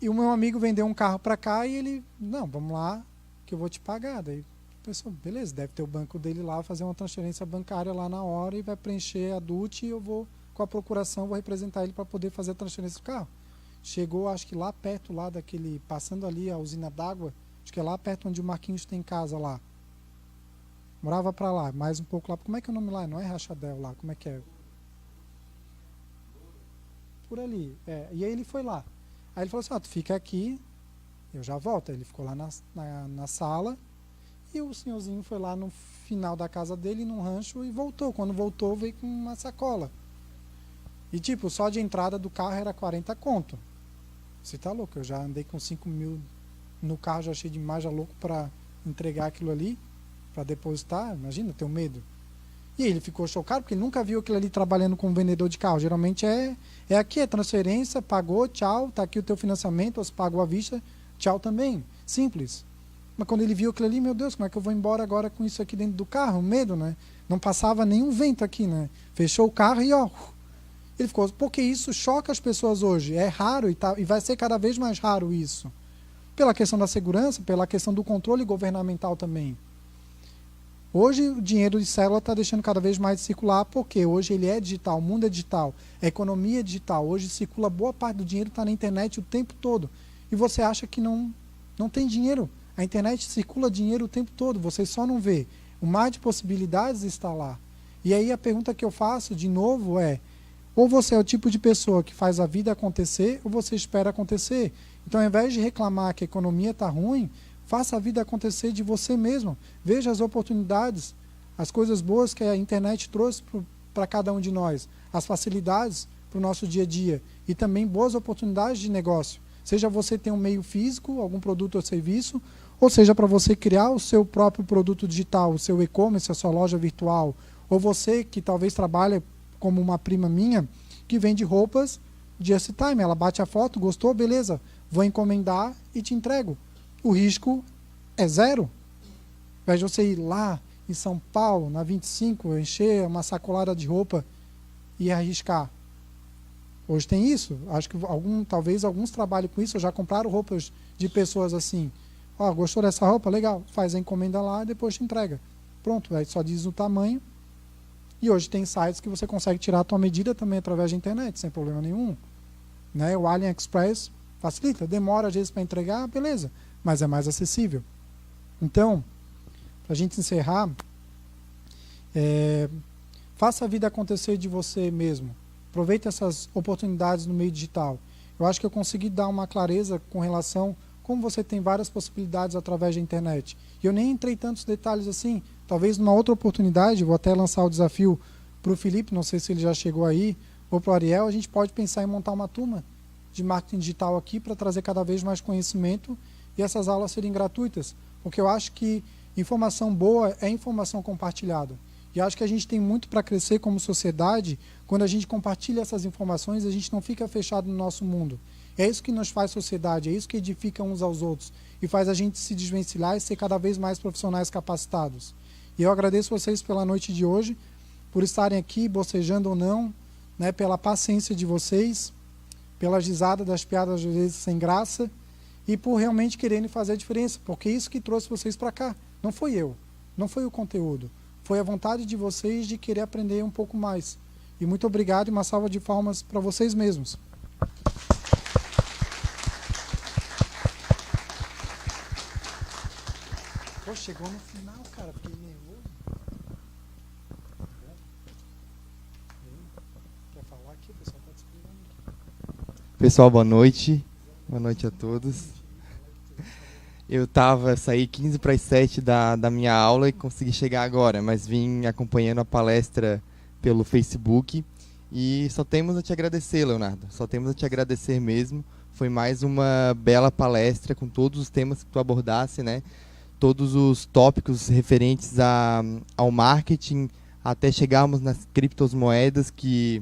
E o meu amigo vendeu um carro para cá e ele, não, vamos lá que eu vou te pagar. Daí a pessoa, beleza, deve ter o banco dele lá, fazer uma transferência bancária lá na hora e vai preencher a DUT e eu vou, com a procuração, vou representar ele para poder fazer a transferência do carro. Chegou, acho que lá perto, lá daquele, passando ali a usina d'água, acho que é lá perto onde o Marquinhos tem casa lá. Morava para lá, mais um pouco lá. Como é que é o nome lá? Não é Rachadel lá, como é que é? Por ali. E aí ele foi lá. Aí ele falou assim, tu fica aqui, eu já volto. Aí ele ficou lá na sala e o senhorzinho foi lá no final da casa dele, num rancho, e voltou. Quando voltou, veio com uma sacola. E tipo, só de entrada do carro era 40 conto. Você tá louco? Eu já andei com 5 mil no carro, já achei demais, já louco para entregar aquilo ali, para depositar. Imagina, eu tenho medo. E ele ficou chocado, porque ele nunca viu aquilo ali trabalhando como vendedor de carro. Geralmente é aqui, é transferência, pagou, tchau, tá aqui o teu financiamento, ou se pagou à vista, tchau também. Simples. Mas quando ele viu aquilo ali, meu Deus, como é que eu vou embora agora com isso aqui dentro do carro? Medo, né? Não passava nenhum vento aqui, né? Fechou o carro e ó... Ele ficou, porque isso choca as pessoas hoje. É raro e vai ser cada vez mais raro isso. Pela questão da segurança, pela questão do controle governamental também. Hoje o dinheiro de célula está deixando cada vez mais de circular, porque hoje ele é digital, o mundo é digital, a economia é digital. Hoje circula boa parte do dinheiro, está na internet o tempo todo. E você acha que não tem dinheiro. A internet circula dinheiro o tempo todo, você só não vê. O mar de possibilidades está lá. E aí a pergunta que eu faço, de novo, é: ou você é o tipo de pessoa que faz a vida acontecer, ou você espera acontecer. Então, ao invés de reclamar que a economia está ruim, faça a vida acontecer de você mesmo. Veja as oportunidades, as coisas boas que a internet trouxe para cada um de nós, as facilidades para o nosso dia a dia e também boas oportunidades de negócio. Seja você ter um meio físico, algum produto ou serviço, ou seja para você criar o seu próprio produto digital, o seu e-commerce, a sua loja virtual, ou você que talvez trabalha como uma prima minha, que vende roupas just in time. Ela bate a foto, gostou, beleza, vou encomendar e te entrego. O risco é zero. Ao invés de você ir lá em São Paulo, na 25, encher uma sacolada de roupa e arriscar. Hoje tem isso. Acho que talvez alguns trabalhem com isso, já compraram roupas de pessoas assim. Ó, gostou dessa roupa? Legal. Faz a encomenda lá e depois te entrega. Pronto, aí só diz o tamanho. E hoje tem sites que você consegue tirar a tua medida também através da internet, sem problema nenhum. Né? O AliExpress facilita, demora às vezes para entregar, beleza, mas é mais acessível. Então, para a gente encerrar, faça a vida acontecer de você mesmo. Aproveite essas oportunidades no meio digital. Eu acho que eu consegui dar uma clareza com relação como você tem várias possibilidades através da internet. E eu nem entrei em tantos detalhes assim. Talvez numa outra oportunidade, vou até lançar o desafio para o Felipe, não sei se ele já chegou aí, ou para o Ariel, a gente pode pensar em montar uma turma de marketing digital aqui para trazer cada vez mais conhecimento e essas aulas serem gratuitas. Porque eu acho que informação boa é informação compartilhada. E acho que a gente tem muito para crescer como sociedade quando a gente compartilha essas informações, a gente não fica fechado no nosso mundo. É isso que nos faz sociedade, é isso que edifica uns aos outros e faz a gente se desvencilhar e ser cada vez mais profissionais capacitados. E eu agradeço vocês pela noite de hoje, por estarem aqui, bocejando ou não, né, pela paciência de vocês, pela risada das piadas às vezes sem graça e por realmente quererem fazer a diferença, porque é isso que trouxe vocês para cá. Não foi eu, não foi o conteúdo, foi a vontade de vocês de querer aprender um pouco mais. E muito obrigado e uma salva de palmas para vocês mesmos. Pô, chegou no final, cara, fiquei nervoso. Quer falar aqui? O pessoal está te esperando. Pessoal, boa noite. Boa noite a todos. Eu saí 15 para as 7 da minha aula e consegui chegar agora, mas vim acompanhando a palestra pelo Facebook e só temos a te agradecer, Leonardo. Só temos a te agradecer mesmo. Foi mais uma bela palestra com todos os temas que tu abordasse, né? Todos os tópicos referentes ao marketing, até chegarmos nas criptomoedas que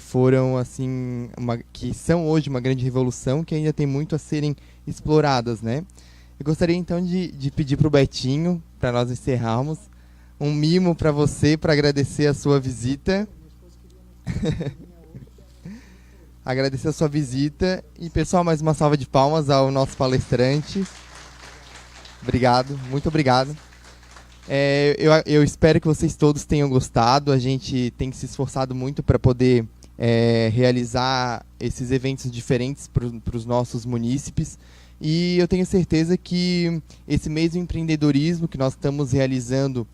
foram assim, que são hoje uma grande revolução, que ainda tem muito a serem exploradas, né? Eu gostaria então de pedir para o Betinho, para nós encerrarmos, um mimo para você, para agradecer a sua visita. Agradecer a sua visita. E, pessoal, mais uma salva de palmas ao nosso palestrante. Obrigado, muito obrigado. Eu espero que vocês todos tenham gostado. A gente tem se esforçado muito para poder realizar esses eventos diferentes para os nossos munícipes. E eu tenho certeza que esse mês do empreendedorismo que nós estamos realizando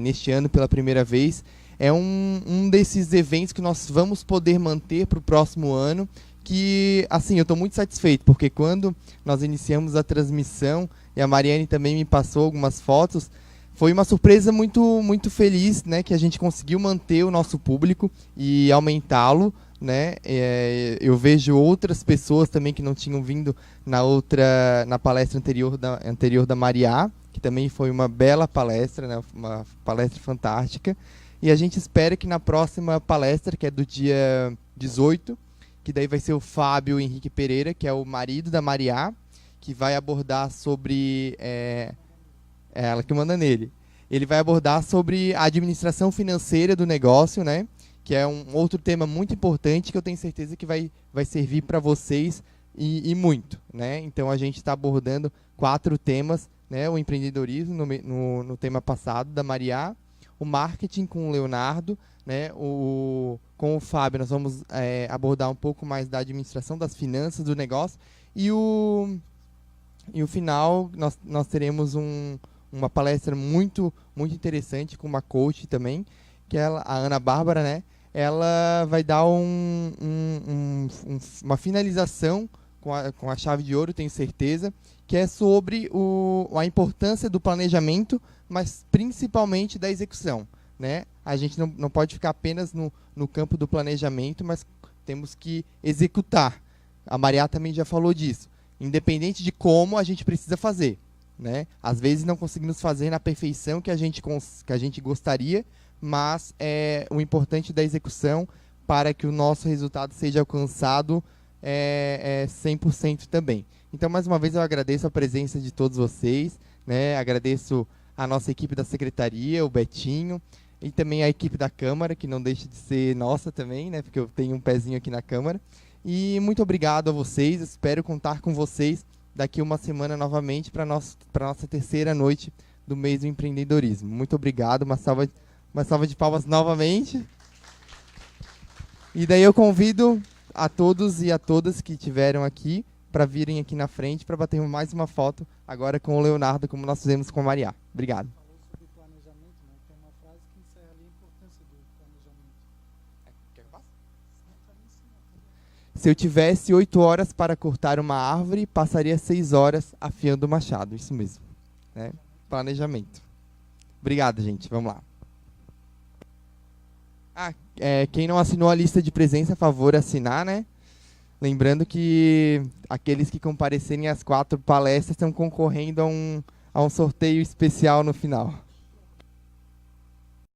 neste ano pela primeira vez é um desses eventos que nós vamos poder manter para o próximo ano, que assim, eu estou muito satisfeito, porque quando nós iniciamos a transmissão e a Mariane também me passou algumas fotos, foi uma surpresa muito, muito feliz, né, que a gente conseguiu manter o nosso público e aumentá-lo, né? Eu vejo outras pessoas também que não tinham vindo na palestra anterior da Mariá, que também foi uma bela palestra, né? Uma palestra fantástica. E a gente espera que na próxima palestra, que é do dia 18, que daí vai ser o Fábio Henrique Pereira, que é o marido da Mariá, que vai abordar sobre... é ela que manda nele. Ele vai abordar sobre a administração financeira do negócio, né? Que é um outro tema muito importante que eu tenho certeza que vai servir para vocês e muito, né? Então, a gente está abordando 4 temas, né? O empreendedorismo no tema passado, da Maria, o marketing com o Leonardo, né? Com o Fábio, nós vamos abordar um pouco mais da administração das finanças do negócio. E o final, nós teremos uma palestra muito, muito interessante com uma coach também, que é a Ana Bárbara, né? Ela vai dar uma finalização com a chave de ouro, tenho certeza, que é sobre a importância do planejamento, mas principalmente da execução, né? A gente não pode ficar apenas no campo do planejamento, mas temos que executar. A Maria também já falou disso. Independente de como, a gente precisa fazer, né? Às vezes não conseguimos fazer na perfeição que a gente gostaria, mas o importante da execução para que o nosso resultado seja alcançado 100% também. Então, mais uma vez, eu agradeço a presença de todos vocês, né? Agradeço a nossa equipe da secretaria, o Betinho, e também a equipe da Câmara, que não deixa de ser nossa também, né? Porque eu tenho um pezinho aqui na Câmara. E muito obrigado a vocês, espero contar com vocês daqui uma semana novamente para a nossa 3ª noite do mês do empreendedorismo. Muito obrigado, uma salva de palmas novamente. E daí eu convido a todos e a todas que estiveram aqui para virem aqui na frente para bater mais uma foto agora com o Leonardo, como nós fizemos com a Maria. Obrigado. Falou sobre planejamento, né? Tem uma frase que encerra ali a importância do planejamento. Quer que eu faça? Se eu tivesse 8 horas para cortar uma árvore, passaria 6 horas afiando o machado. Isso mesmo, né? Planejamento. Obrigado, gente. Vamos lá. Quem não assinou a lista de presença, a favor assinar, né? Lembrando que aqueles que comparecerem às 4 palestras estão concorrendo a um sorteio especial no final.